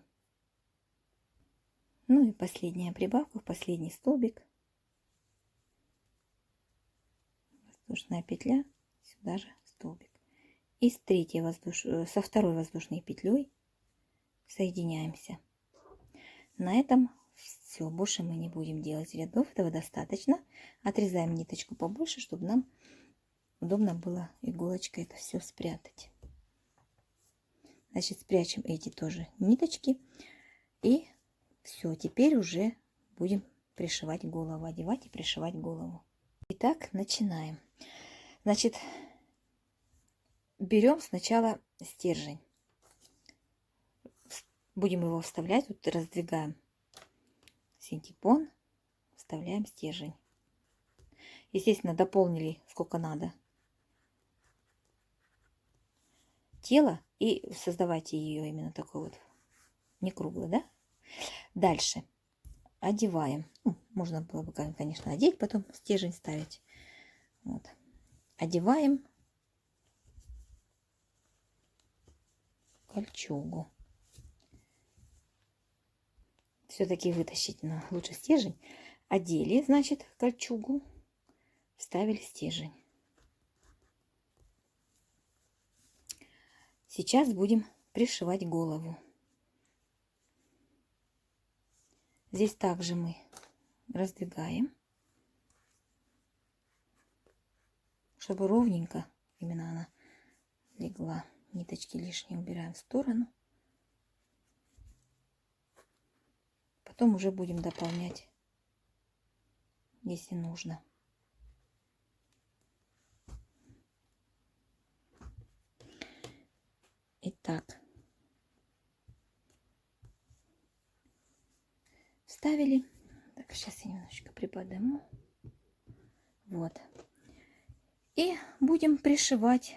Ну и последняя прибавка в последний столбик. Воздушная петля, сюда же столбик. И со второй воздушной петлей соединяемся. На этом все. Больше мы не будем делать рядов. Этого достаточно. Отрезаем ниточку побольше, чтобы нам удобно было иголочкой это все спрятать. Значит, спрячем эти тоже ниточки. И все. Теперь уже будем пришивать голову. Одевать и пришивать голову. Итак, начинаем. Значит, берем сначала стержень. Будем его вставлять. Вот раздвигаем синтепон. Вставляем стержень. Естественно, дополнили сколько надо тело. И создавайте ее именно такой вот, не круглый, да? Дальше одеваем. Ну, можно было бы, конечно, одеть, потом стержень ставить. Вот. Одеваем кольчугу. Все-таки вытащить, но лучше стержень. Одели, значит, кольчугу, вставили стержень. Сейчас будем пришивать голову. Здесь также мы раздвигаем, чтобы ровненько именно она легла. Ниточки лишние убираем в сторону. Потом уже будем дополнять, если нужно. Итак, вставили. Так, сейчас я немножечко приподниму. Вот. И будем пришивать,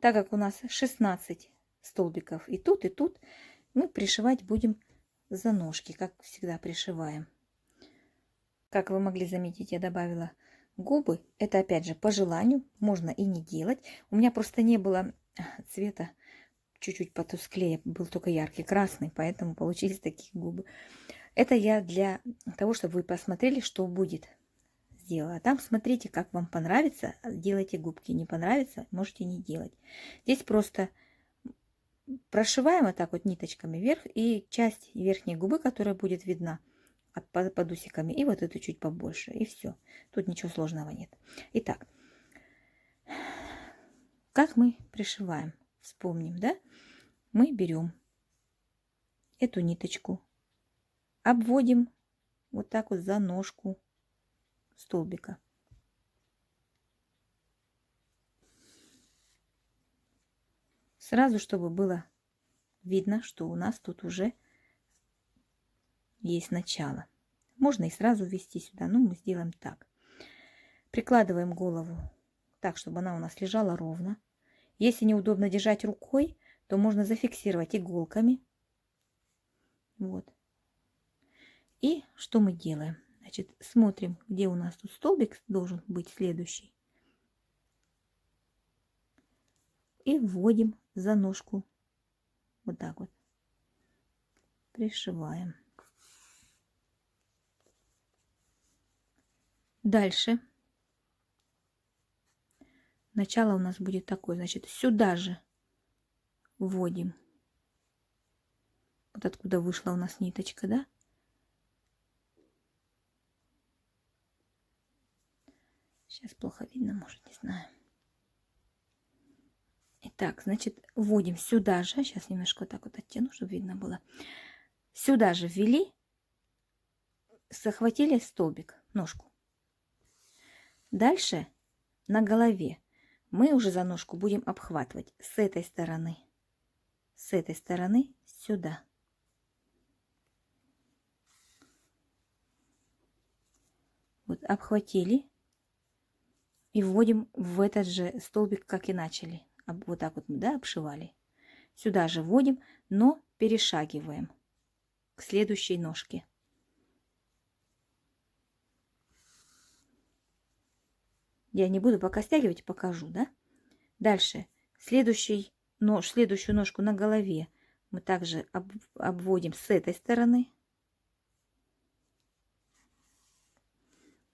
так как у нас 16 столбиков и тут, мы пришивать будем за ножки, как всегда пришиваем. Как вы могли заметить, я добавила губы. Это опять же по желанию, можно и не делать. У меня просто не было цвета чуть-чуть потусклее, был только яркий красный, поэтому получились такие губы. Это я для того, чтобы вы посмотрели, что будет. Сделала. А там смотрите, как вам понравится, делайте губки. Не понравится, можете не делать. Здесь просто прошиваем вот так вот ниточками вверх, и часть верхней губы, которая будет видна под усиками, и вот эту чуть побольше, и все. Тут ничего сложного нет. Итак, как мы пришиваем? Вспомним, да? Мы берем эту ниточку, обводим вот так вот за ножку столбика. Сразу, чтобы было видно, что у нас тут уже есть начало. Можно и сразу ввести сюда, но мы сделаем так. Прикладываем голову так, чтобы она у нас лежала ровно. Если неудобно держать рукой, то можно зафиксировать иголками. Вот. И что мы делаем? Значит, смотрим, где у нас тут столбик должен быть следующий. И вводим за ножку. Вот так вот. Пришиваем. Дальше. Начало у нас будет такое. Значит, сюда же вводим. Вот откуда вышла у нас ниточка, да? Сейчас плохо видно, может, не знаю. Итак, значит, вводим сюда же. Сейчас немножко вот так вот оттяну, чтобы видно было. Сюда же ввели, захватили столбик, ножку. Дальше на голове мы уже за ножку будем обхватывать с этой стороны сюда. Вот обхватили и вводим в этот же столбик, как и начали. Вот так вот мы, да, обшивали. Сюда же вводим, но перешагиваем к следующей ножке. Я не буду пока стягивать, покажу, да? Дальше следующую ножку на голове мы также обводим с этой стороны.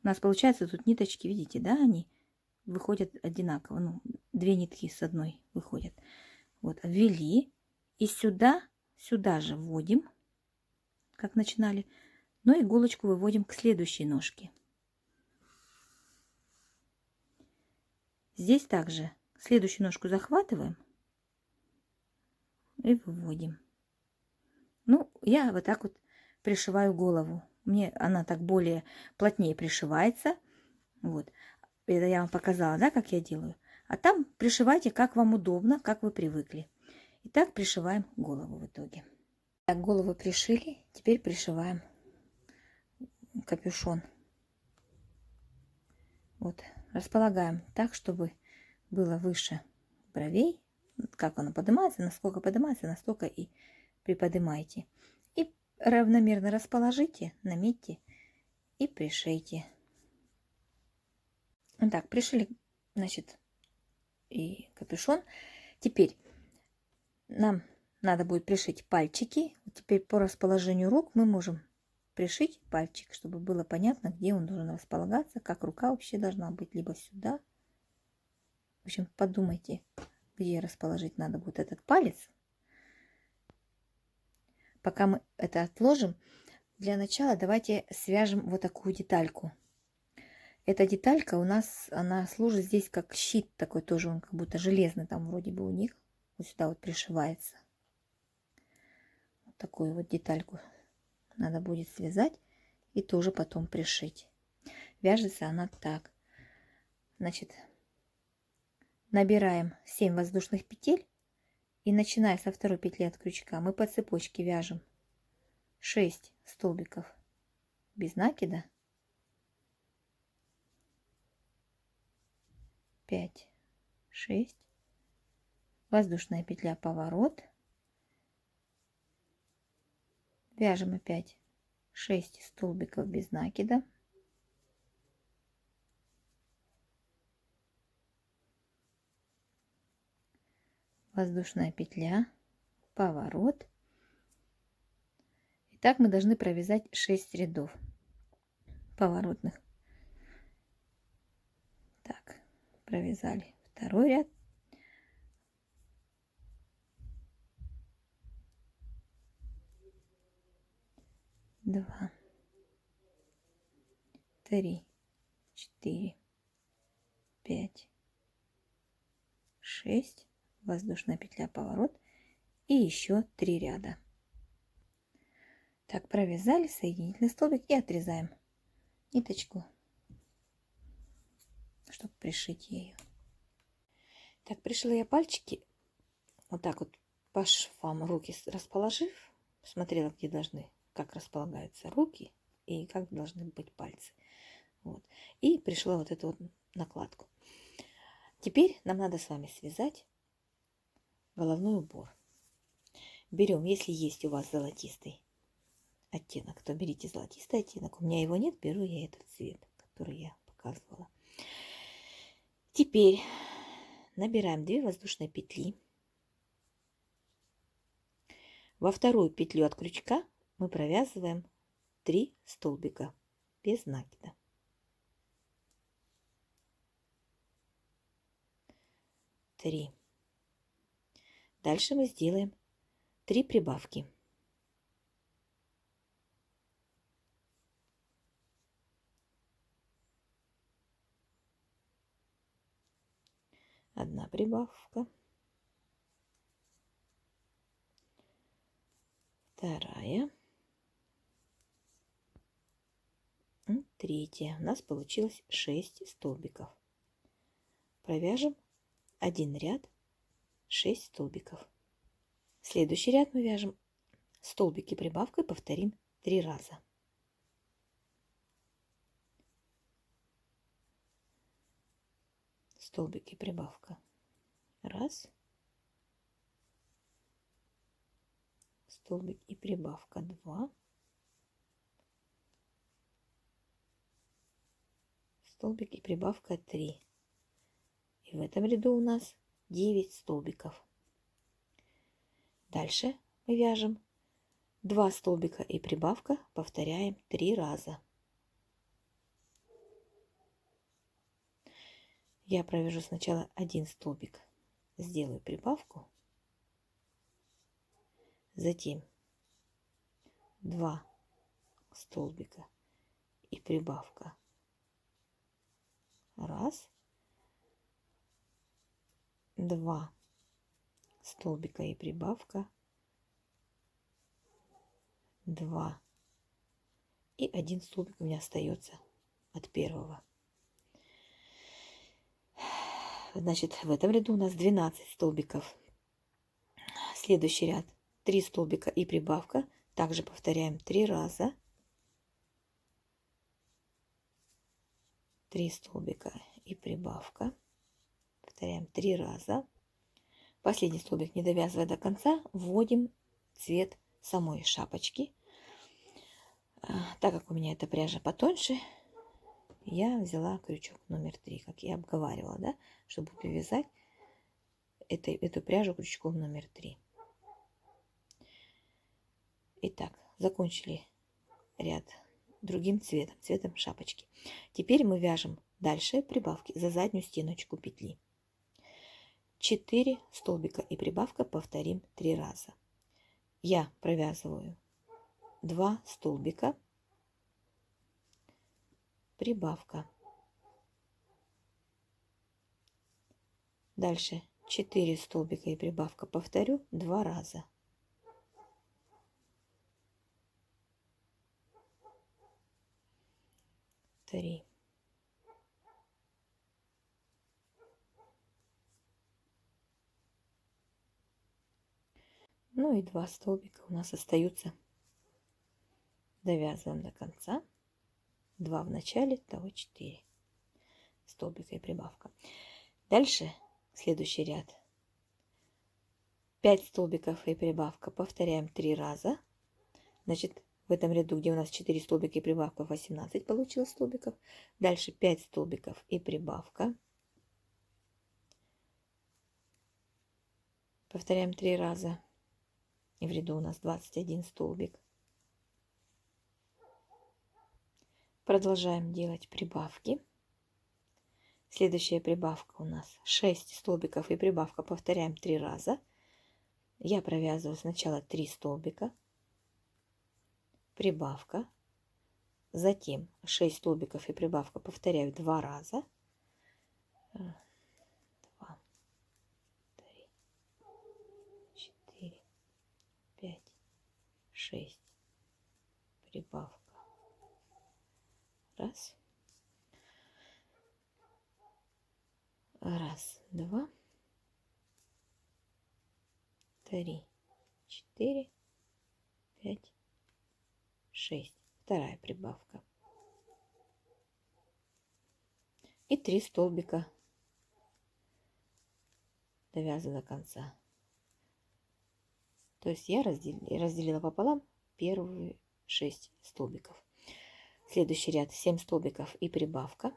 У нас получается тут ниточки, видите, да, они выходят одинаково. Ну, две нитки с одной выходят. Вот, ввели. И сюда же вводим, как начинали. Но иголочку выводим к следующей ножке. Здесь также следующую ножку захватываем и выводим. Ну, я вот так вот пришиваю голову. Мне она так более плотнее пришивается. Вот. Это я вам показала, да, как я делаю. А там пришивайте, как вам удобно, как вы привыкли. Итак, пришиваем голову в итоге. Так, голову пришили. Теперь пришиваем капюшон. Вот. Располагаем так, чтобы было выше бровей. Как оно поднимается, насколько поднимается, настолько и приподнимайте. И равномерно расположите, наметьте и пришейте. Так, пришили, значит, и капюшон. Теперь нам надо будет пришить пальчики. Теперь по расположению рук мы можем пришить пальчик, чтобы было понятно, где он должен располагаться, как рука вообще должна быть, либо сюда. В общем, подумайте, где расположить надо будет этот палец. пока мы это отложим, для начала давайте свяжем вот такую детальку. Эта деталька у нас, она служит здесь как щит такой тоже, он как будто железный там вроде бы у них. Вот сюда вот пришивается. Вот такую вот детальку надо будет связать и тоже потом пришить. Вяжется она так. Значит, набираем 7 воздушных петель и начиная со второй петли от крючка мы по цепочке вяжем 6 столбиков без накида, 5, 6, воздушная петля, поворот, вяжем опять 6 столбиков без накида, воздушная петля, поворот. И так мы должны провязать 6 рядов поворотных. Так, провязали второй ряд. Два, 3, 4, 5, 6, воздушная петля, поворот и еще 3 ряда. Так, провязали соединительный столбик и отрезаем ниточку, чтобы пришить ее. Так, пришила я пальчики вот так вот по швам, руки расположив, смотрела, где должны, как располагаются руки и как должны быть пальцы. Вот. И пришла вот эту вот накладку. Теперь нам надо с вами связать головной убор. Берем, если есть у вас золотистый оттенок, то берите золотистый оттенок. У меня его нет, беру я этот цвет, который я показывала. Теперь набираем 2 воздушные петли. Во вторую петлю от крючка мы провязываем 3 столбика без накида. 3. Дальше мы сделаем 3 прибавки. Одна прибавка, вторая, и третья. У нас получилось 6 столбиков. Провяжем один ряд 6 столбиков. Следующий ряд мы вяжем столбики прибавкой, повторим 3 раза. Столбики прибавка 1, столбик и прибавка 2, столбик и прибавка 3. И в этом ряду у нас 9 столбиков. Дальше мы вяжем 2 столбика и прибавка, повторяем 3 раза. Я провяжу сначала один столбик, сделаю прибавку, затем 2 столбика и прибавка 1, 2 столбика и прибавка 2 и 1 столбик у меня остается от первого. Значит, в этом ряду у нас 12 столбиков. Следующий ряд 3 столбика и прибавка. Также повторяем 3 раза. 3 столбика и прибавка. Повторяем 3 раза. Последний столбик, не довязывая до конца, вводим цвет самой шапочки. Так как у меня эта пряжа потоньше, я взяла крючок номер 3, как я обговаривала, да, чтобы привязать эту пряжу крючком номер 3. Итак, закончили ряд другим цветом, цветом шапочки. Теперь мы вяжем дальше прибавки за заднюю стеночку петли. 4 столбика и прибавка, повторим 3 раза. я провязываю 2 столбика, прибавка. Дальше 4 столбика и прибавка. Повторю 2 раза. Три. Ну и 2 столбика у нас остаются. Довязываем до конца. 2 в начале, того 4 столбика и прибавка. Дальше следующий ряд. 5 столбиков и прибавка. Повторяем 3 раза. Значит, в этом ряду, где у нас 4 столбика и прибавка, 18 получилось столбиков. Дальше 5 столбиков и прибавка. Повторяем 3 раза. И в ряду у нас 21 столбик. Продолжаем делать прибавки. Следующая прибавка у нас 6 столбиков и прибавка. Повторяем 3 раза. Я провязываю сначала 3 столбика, прибавка, затем 6 столбиков и прибавка. Повторяю 2 раза. 2, 3, 4, 5, 6. Прибавка. Раз. Раз, два, 3, 4, 5, 6. Вторая прибавка. И 3 столбика довязываю до конца. То есть я разделила пополам первые 6 столбиков. Следующий ряд 7 столбиков и прибавка.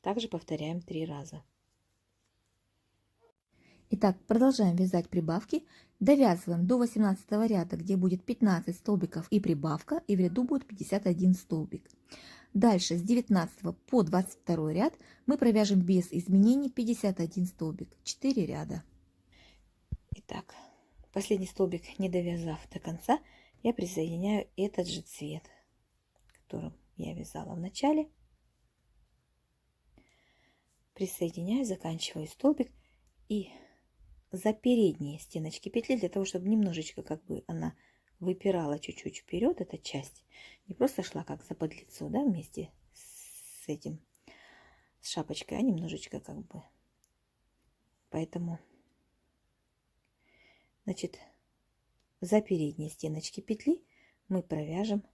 Также повторяем 3 раза. Итак, продолжаем вязать прибавки. Довязываем до 18 ряда, где будет 15 столбиков и прибавка, и в ряду будет 51 столбик. Дальше с 19 по 22 ряд мы провяжем без изменений 51 столбик, 4 ряда. Итак, последний столбик не довязав до конца, я присоединяю этот же цвет, которым я вязала в начале. Присоединяю, заканчиваю столбик и за передние стеночки петли, для того, чтобы немножечко как бы она выпирала чуть-чуть вперед, эта часть, не просто шла как за подлицо, да, вместе с этим, с шапочкой, а немножечко как бы. Поэтому, значит, за передние стеночки петли мы провяжем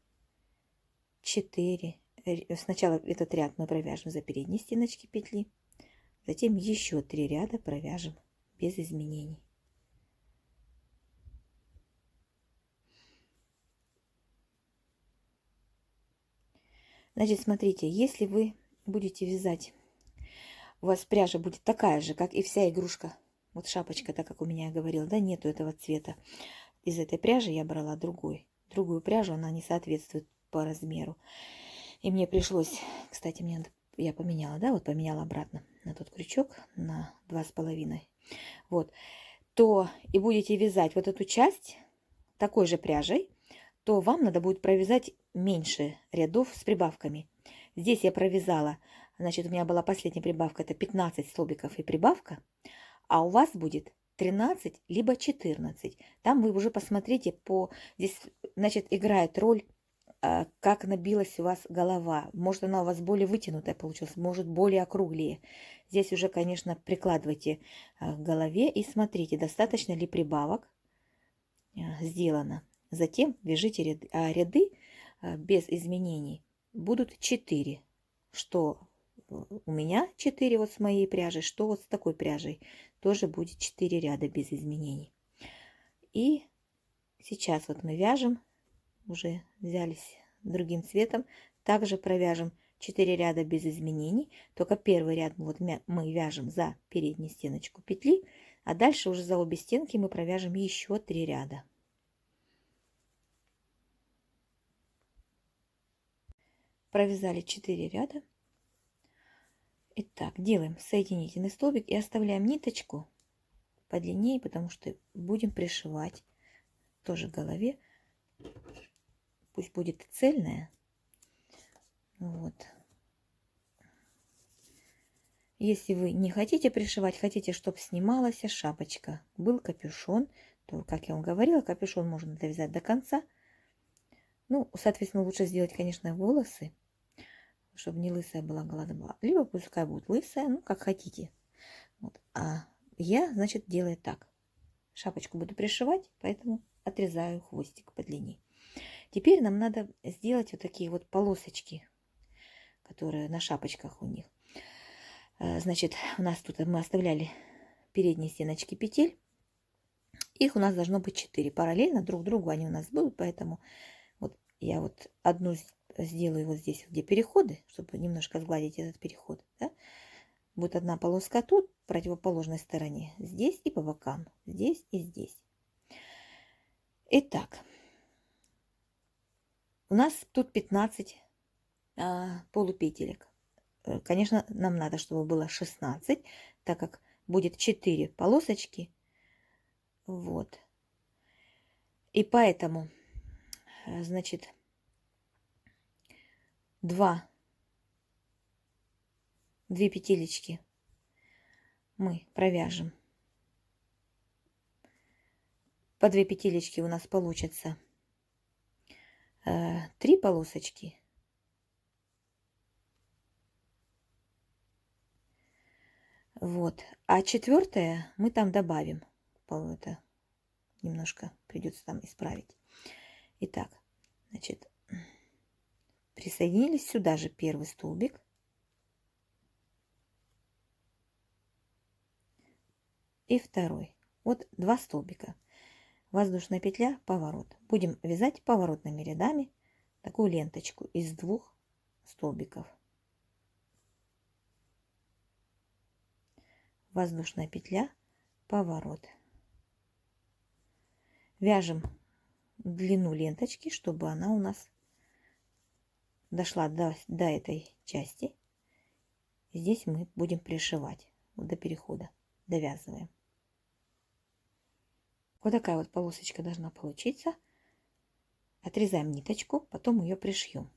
4. Сначала этот ряд мы провяжем за передние стеночки петли, затем еще 3 ряда провяжем без изменений. Значит, смотрите, если вы будете вязать, у вас пряжа будет такая же, как и вся игрушка. Вот шапочка, так как у меня я говорила, да, нету этого цвета. Из этой пряжи я брала другую пряжу, она не соответствует по размеру. И мне пришлось, кстати, я поменяла, да, вот поменяла обратно на тот крючок на 2,5. Вот, то и будете вязать вот эту часть такой же пряжей, то вам надо будет провязать меньше рядов с прибавками. Здесь я провязала, значит, у меня была последняя прибавка, это 15 столбиков и прибавка, а у вас будет 13 либо 14. Там вы уже посмотрите здесь, значит, играет роль, как набилась у вас голова. Может, она у вас более вытянутая получилась, может, более округлее. Здесь уже, конечно, прикладывайте к голове и смотрите, достаточно ли прибавок сделано. Затем вяжите ряды, а ряды без изменений будут 4. Что у меня 4 вот с моей пряжей, что вот с такой пряжей. Тоже будет 4 ряда без изменений. И сейчас вот мы вяжем, уже взялись другим цветом. Также провяжем 4 ряда без изменений. Только первый ряд вот мы вяжем за переднюю стеночку петли, а дальше уже за обе стенки мы провяжем еще 3 ряда. Провязали 4 ряда. Итак, делаем соединительный столбик и оставляем ниточку подлиннее, потому что будем пришивать тоже в голове. Пусть будет цельная. Вот. Если вы не хотите пришивать, хотите, чтобы снималась шапочка, был капюшон, то, как я вам говорила, капюшон можно довязать до конца. Ну, соответственно, лучше сделать, конечно, волосы, чтобы не лысая была голова. Либо пускай будет лысая, ну, как хотите. Вот. А я, значит, делаю так. Шапочку буду пришивать, поэтому отрезаю хвостик по длине. Теперь нам надо сделать вот такие вот полосочки, которые на шапочках у них. Значит, у нас тут мы оставляли передние стеночки петель. Их у нас должно быть 4. Параллельно друг другу они у нас будут, поэтому вот я вот одну сделаю вот здесь, где переходы, чтобы немножко сгладить этот переход. Да? Будет одна полоска тут, в противоположной стороне, здесь и по бокам, здесь и здесь. Итак, у нас тут 15 полупетелек. Конечно, нам надо, чтобы было 16, так как будет 4 полосочки. Вот. И поэтому, значит, 2 петелечки мы провяжем. По 2 петелечки у нас получится 3 полосочки. Вот. А 4 мы там добавим. Это немножко придется там исправить. Итак, значит, присоединились сюда же первый столбик. И второй. Вот 2 столбика. Воздушная петля, поворот. Будем вязать поворотными рядами такую ленточку из 2 столбиков. Воздушная петля, поворот. Вяжем длину ленточки, чтобы она у нас дошла до этой части. Здесь мы будем пришивать вот до перехода, довязываем. Вот такая вот полосочка должна получиться. Отрезаем ниточку, потом ее пришьем.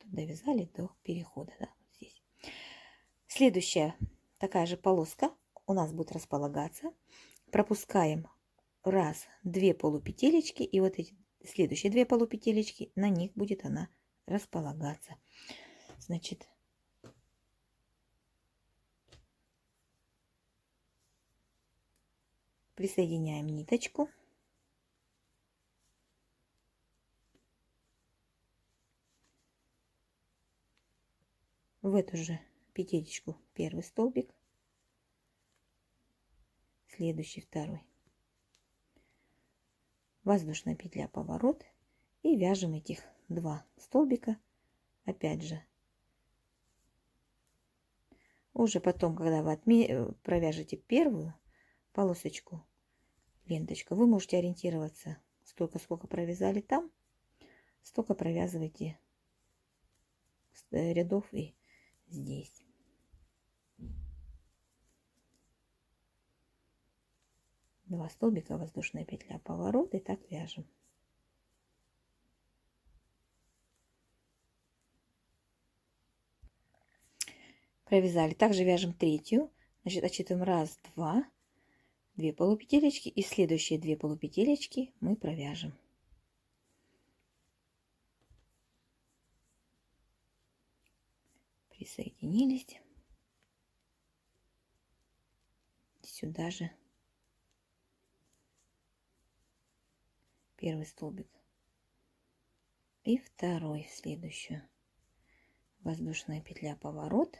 Довязали до перехода, да, вот здесь. Следующая такая же полоска у нас будет располагаться. Пропускаем 1, 2 полупетелечки, и вот эти следующие 2 полупетелечки, на них будет она располагаться. Значит, присоединяем ниточку. В эту же петелечку первый столбик, следующий второй. Воздушная петля, поворот, и вяжем этих 2 столбика опять же. Уже потом, когда вы провяжете первую полосочку, ленточку, вы можете ориентироваться столько, сколько провязали там, столько провязывайте рядов и здесь. Два столбика, воздушная петля, поворот, и так вяжем. Провязали. Также вяжем третью. Значит, отсчитываем 1, 2, 2 полупетелечки, и следующие 2 полупетелечки мы провяжем. Присоединились. Сюда же первый столбик и второй в следующую. Воздушная петля, поворот,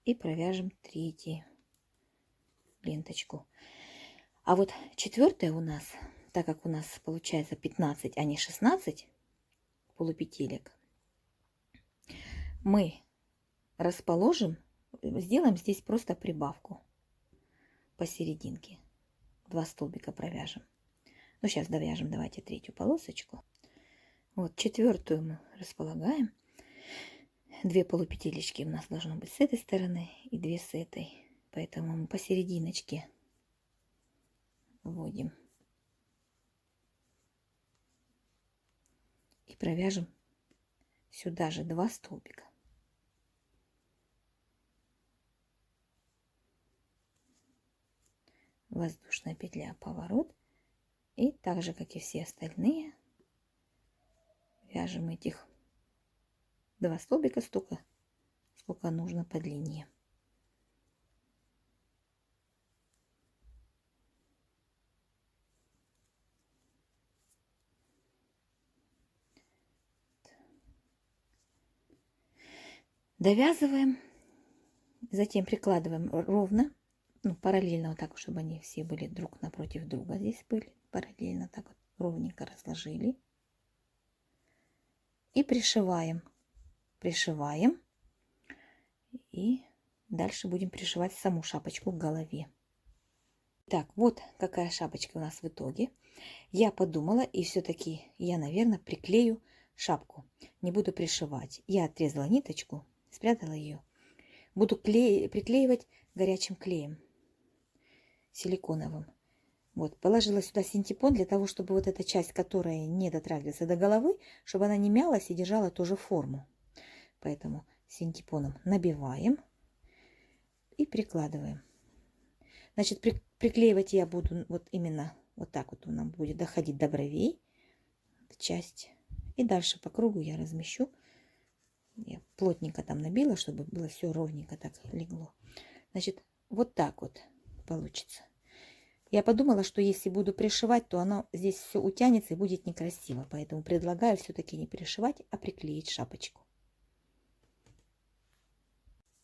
и провяжем третью ленточку. А вот четвертая у нас, так как у нас получается 15, а не 16 полупетелек, мы расположим, сделаем здесь просто прибавку посерединке. 2 столбика провяжем. Ну, сейчас довяжем, давайте третью полосочку. Вот четвертую мы располагаем. 2 полупетелечки у нас должно быть с этой стороны и 2 с этой. Поэтому мы посерединочке вводим и провяжем сюда же 2 столбика. Воздушная петля, поворот, и так же, как и все остальные, вяжем этих 2 столбика столько, сколько нужно по длине. Довязываем, затем прикладываем ровно, ну, параллельно, вот так, чтобы они все были друг напротив друга. Здесь были параллельно, так вот ровненько разложили. И пришиваем. Пришиваем. И дальше будем пришивать саму шапочку к голове. Так, вот какая шапочка у нас в итоге. Я подумала, и все-таки я, наверное, приклею шапку. Не буду пришивать. Я отрезала ниточку, спрятала ее. Буду приклеивать горячим клеем силиконовым. Вот, положила сюда синтепон для того, чтобы вот эта часть, которая не дотрагивается до головы, чтобы она не мялась и держала ту же форму. Поэтому синтепоном набиваем и прикладываем. Значит, приклеивать я буду вот именно вот так вот, она будет доходить до бровей, часть. И дальше по кругу я размещу. Я плотненько там набила, чтобы было все ровненько так легло. Значит, вот так вот получится. Я подумала, что если буду пришивать, то оно здесь все утянется и будет некрасиво. Поэтому предлагаю все-таки не пришивать, а приклеить шапочку.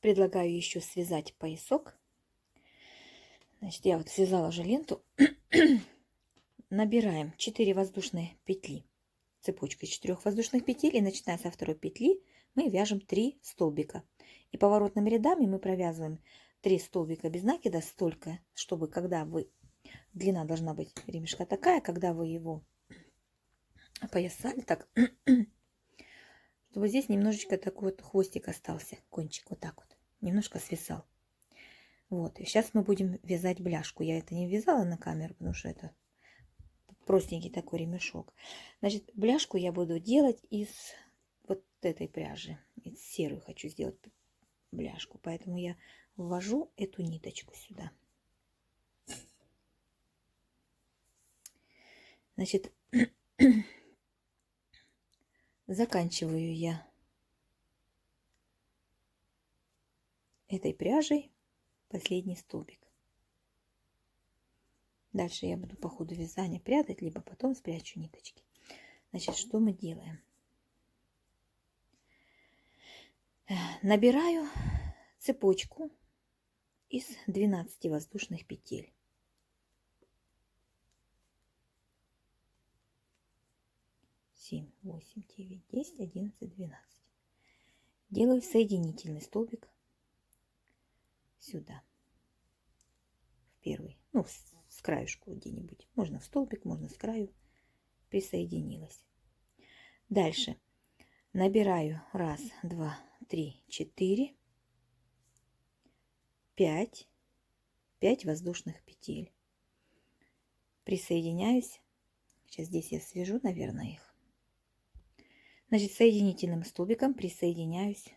Предлагаю еще связать поясок. Значит, я вот связала уже ленту. Набираем 4 воздушные петли. Цепочкой 4 воздушных петель. И начиная со второй петли мы вяжем 3 столбика. И поворотными рядами мы провязываем 3 столбика без накида столько, чтобы когда вы... Длина должна быть ремешка такая, когда вы его опоясали, так, чтобы здесь немножечко такой вот хвостик остался, кончик вот так вот, немножко свисал. Вот, и сейчас мы будем вязать бляшку. Я это не вязала на камеру, потому что это простенький такой ремешок. Значит, бляшку я буду делать из вот этой пряжи. Из серую хочу сделать бляшку, поэтому я ввожу эту ниточку сюда. Значит, заканчиваю я этой пряжей последний столбик. Дальше я буду по ходу вязания прятать, либо потом спрячу ниточки. Значит, что мы делаем? Набираю цепочку из 12 воздушных петель. 7, 8, 9, 10, 11, 12. Делаю соединительный столбик сюда, в первый, ну, с краешку где-нибудь. Можно в столбик, можно с краю. Присоединилась. Дальше набираю 1, 2, 3, 4, 5 воздушных петель. Присоединяюсь. Сейчас здесь я свяжу, наверное, их. Значит, соединительным столбиком присоединяюсь.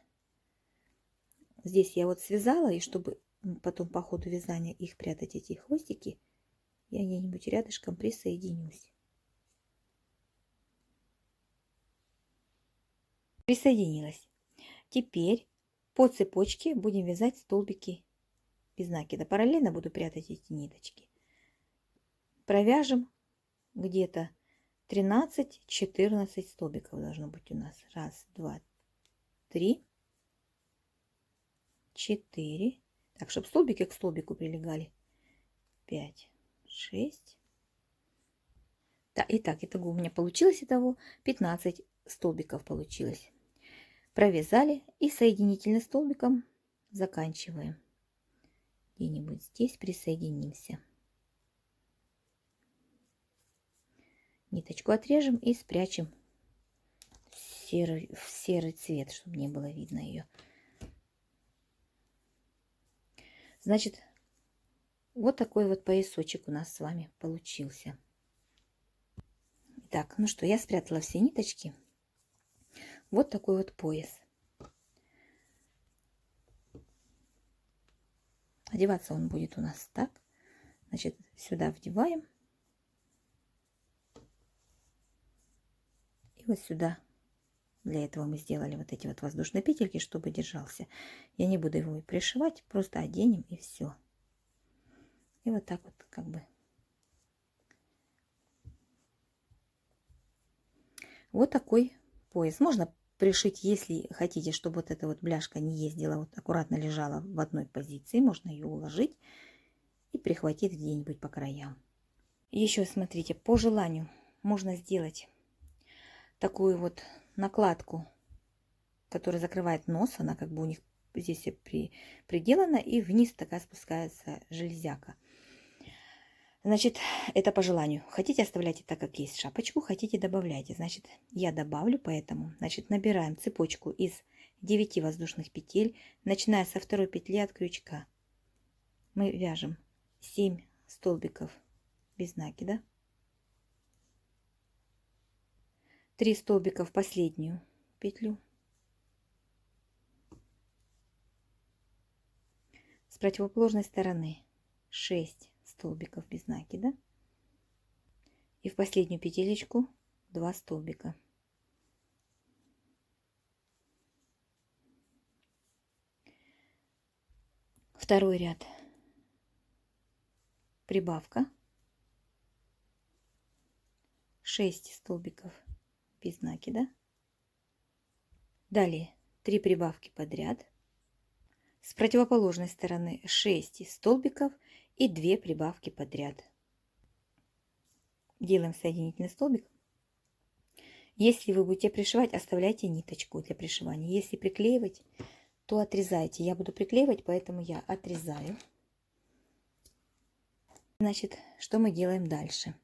Здесь я вот связала, и чтобы потом по ходу вязания их прятать, эти хвостики, я где-нибудь рядышком присоединюсь. Присоединилась. Теперь по цепочке будем вязать столбики без накида. Параллельно буду прятать эти ниточки. Провяжем где-то 13-14 столбиков должно быть у нас. 1, 2, 3, 4. Так, чтобы столбики к столбику прилегали. 5, 6. Да, итак, итого у меня получилось 15 столбиков получилось. Провязали и соединительным столбиком заканчиваем. Где-нибудь здесь присоединимся. Ниточку отрежем и спрячем в серый цвет, чтобы не было видно ее. Значит, Вот такой вот поясочек у нас с вами получился. Так, ну что, я спрятала все ниточки. Вот такой вот пояс. Одеваться он будет у нас так. Значит, сюда вдеваем. И вот сюда. Для этого мы сделали вот эти вот воздушные петельки, чтобы держался. Я не буду его пришивать, просто оденем и все. И вот так вот как бы. Вот такой пояс. Можно пришить, если хотите, чтобы вот эта вот бляшка не ездила, вот аккуратно лежала в одной позиции. Можно ее уложить и прихватить где-нибудь по краям. Еще смотрите, по желанию можно сделать такую вот накладку, которая закрывает нос. Она как бы у них здесь приделана, и вниз такая спускается железяка. Значит, это по желанию. Хотите, оставляйте так, как есть шапочку, хотите, добавляйте. Значит, я добавлю, поэтому, значит, набираем цепочку из 9 воздушных петель, начиная со второй петли от крючка. Мы вяжем 7 столбиков без накида, 3 столбика в последнюю петлю, с противоположной стороны 6 столбиков без накида и в последнюю петелечку 2 столбика. Второй ряд прибавка, 6 столбиков без накида, далее 3 прибавки подряд, с противоположной стороны 6 столбиков и 2 прибавки подряд. Делаем соединительный столбик. Если вы будете пришивать, оставляйте ниточку для пришивания. Если приклеивать, то отрезайте. Я буду приклеивать, поэтому я отрезаю. Значит, что мы делаем дальше?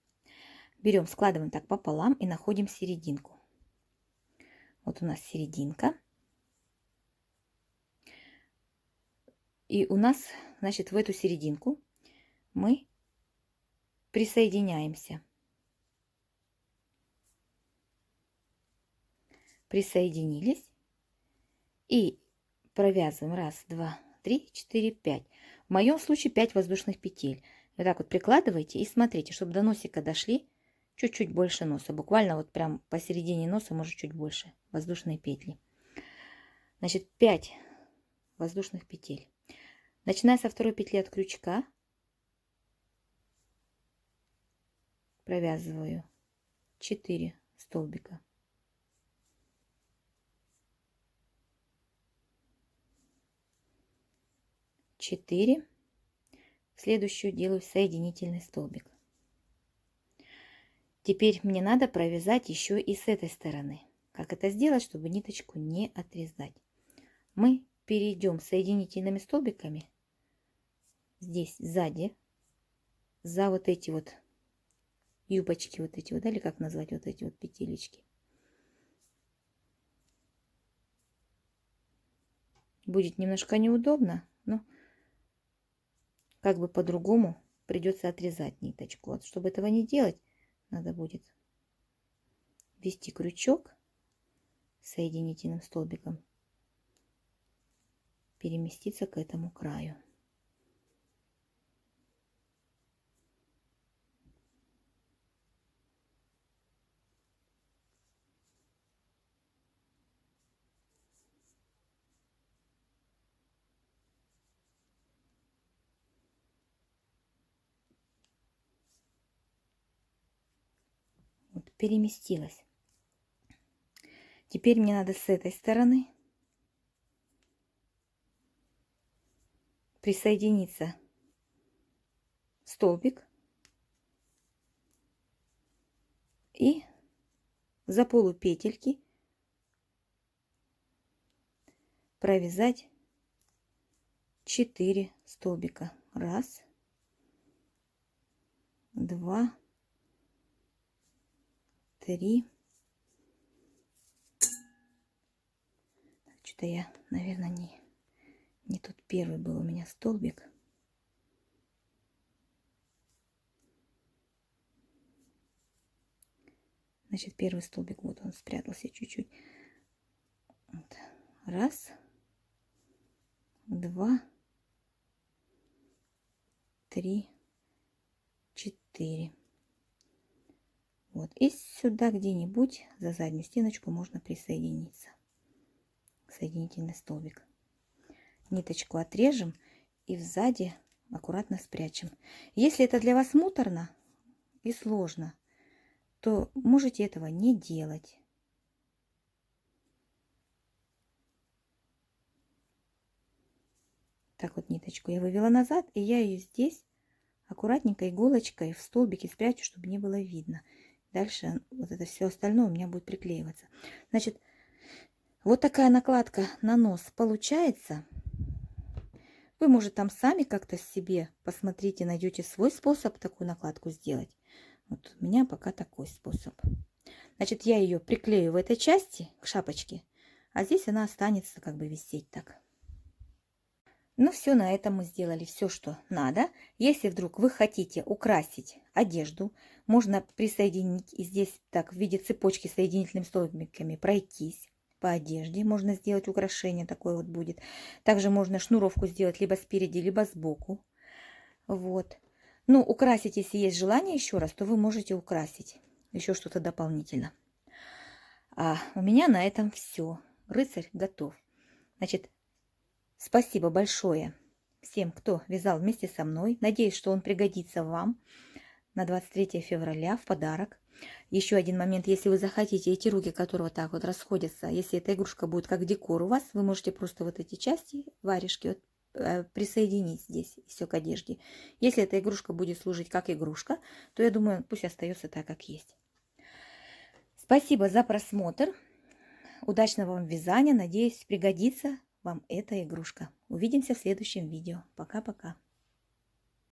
Берем, складываем так пополам и находим серединку. Вот у нас серединка. И у нас, значит, в эту серединку мы присоединяемся. Присоединились и провязываем 1, 2, 3, 4, 5. В моем случае 5 воздушных петель. Вот так вот прикладывайте и смотрите, чтобы до носика дошли чуть-чуть больше носа. Буквально вот прям посередине носа, может чуть больше воздушные петли. Значит, 5 воздушных петель. Начиная со второй петли от крючка, провязываю 4 столбика. 4. В следующую делаю соединительный столбик. Теперь мне надо провязать еще и с этой стороны. Как это сделать, чтобы ниточку не отрезать? Мы перейдем соединительными столбиками здесь сзади, за вот эти вот юбочки, вот эти вот, или как назвать вот эти вот петелечки. Будет немножко неудобно, но как бы по-другому придется отрезать ниточку. Вот чтобы этого не делать, надо будет ввести крючок соединительным столбиком, переместиться к этому краю. Вот, переместилась. Теперь мне надо с этой стороны присоединиться в столбик и за полупетельки провязать 4 столбика. 1, 2, 3. Что-то я, наверное, не тут первый был у меня столбик. Значит, первый столбик, вот он спрятался чуть-чуть. Вот. Раз, два, три, 4. Вот. И сюда где-нибудь за заднюю стеночку можно присоединиться. Соединительный столбик. Ниточку отрежем и сзади аккуратно спрячем. Если это для вас муторно и сложно, то можете этого не делать. Так вот ниточку я вывела назад, и я ее здесь аккуратненько иголочкой в столбике спрячу, чтобы не было видно. Дальше вот это все остальное у меня будет приклеиваться. Значит, вот такая накладка на нос получается. Вы, может, там сами как-то себе посмотрите, найдете свой способ такую накладку сделать. Вот у меня пока такой способ. Значит, я ее приклею в этой части к шапочке, а здесь она останется как бы висеть так. Ну все, на этом мы сделали все, что надо. Если вдруг вы хотите украсить одежду, можно присоединить и здесь так в виде цепочки с соединительными столбиками пройтись по одежде. Можно сделать украшение такое вот будет. Также можно шнуровку сделать либо спереди, либо сбоку. Вот. Ну, украсить, если есть желание еще раз, то вы можете украсить еще что-то дополнительно. А у меня на этом все. Рыцарь готов. Значит, спасибо большое всем, кто вязал вместе со мной. Надеюсь, что он пригодится вам на 23 февраля в подарок. Еще один момент, если вы захотите, эти руки, которые вот так вот расходятся, если эта игрушка будет как декор у вас, вы можете просто вот эти части, варежки, вот, присоединить здесь все к одежде. Если эта игрушка будет служить как игрушка, то я думаю, пусть остается так, как есть. Спасибо за просмотр. Удачного вам вязания. Надеюсь, пригодится вам эта игрушка. Увидимся в следующем видео. Пока-пока.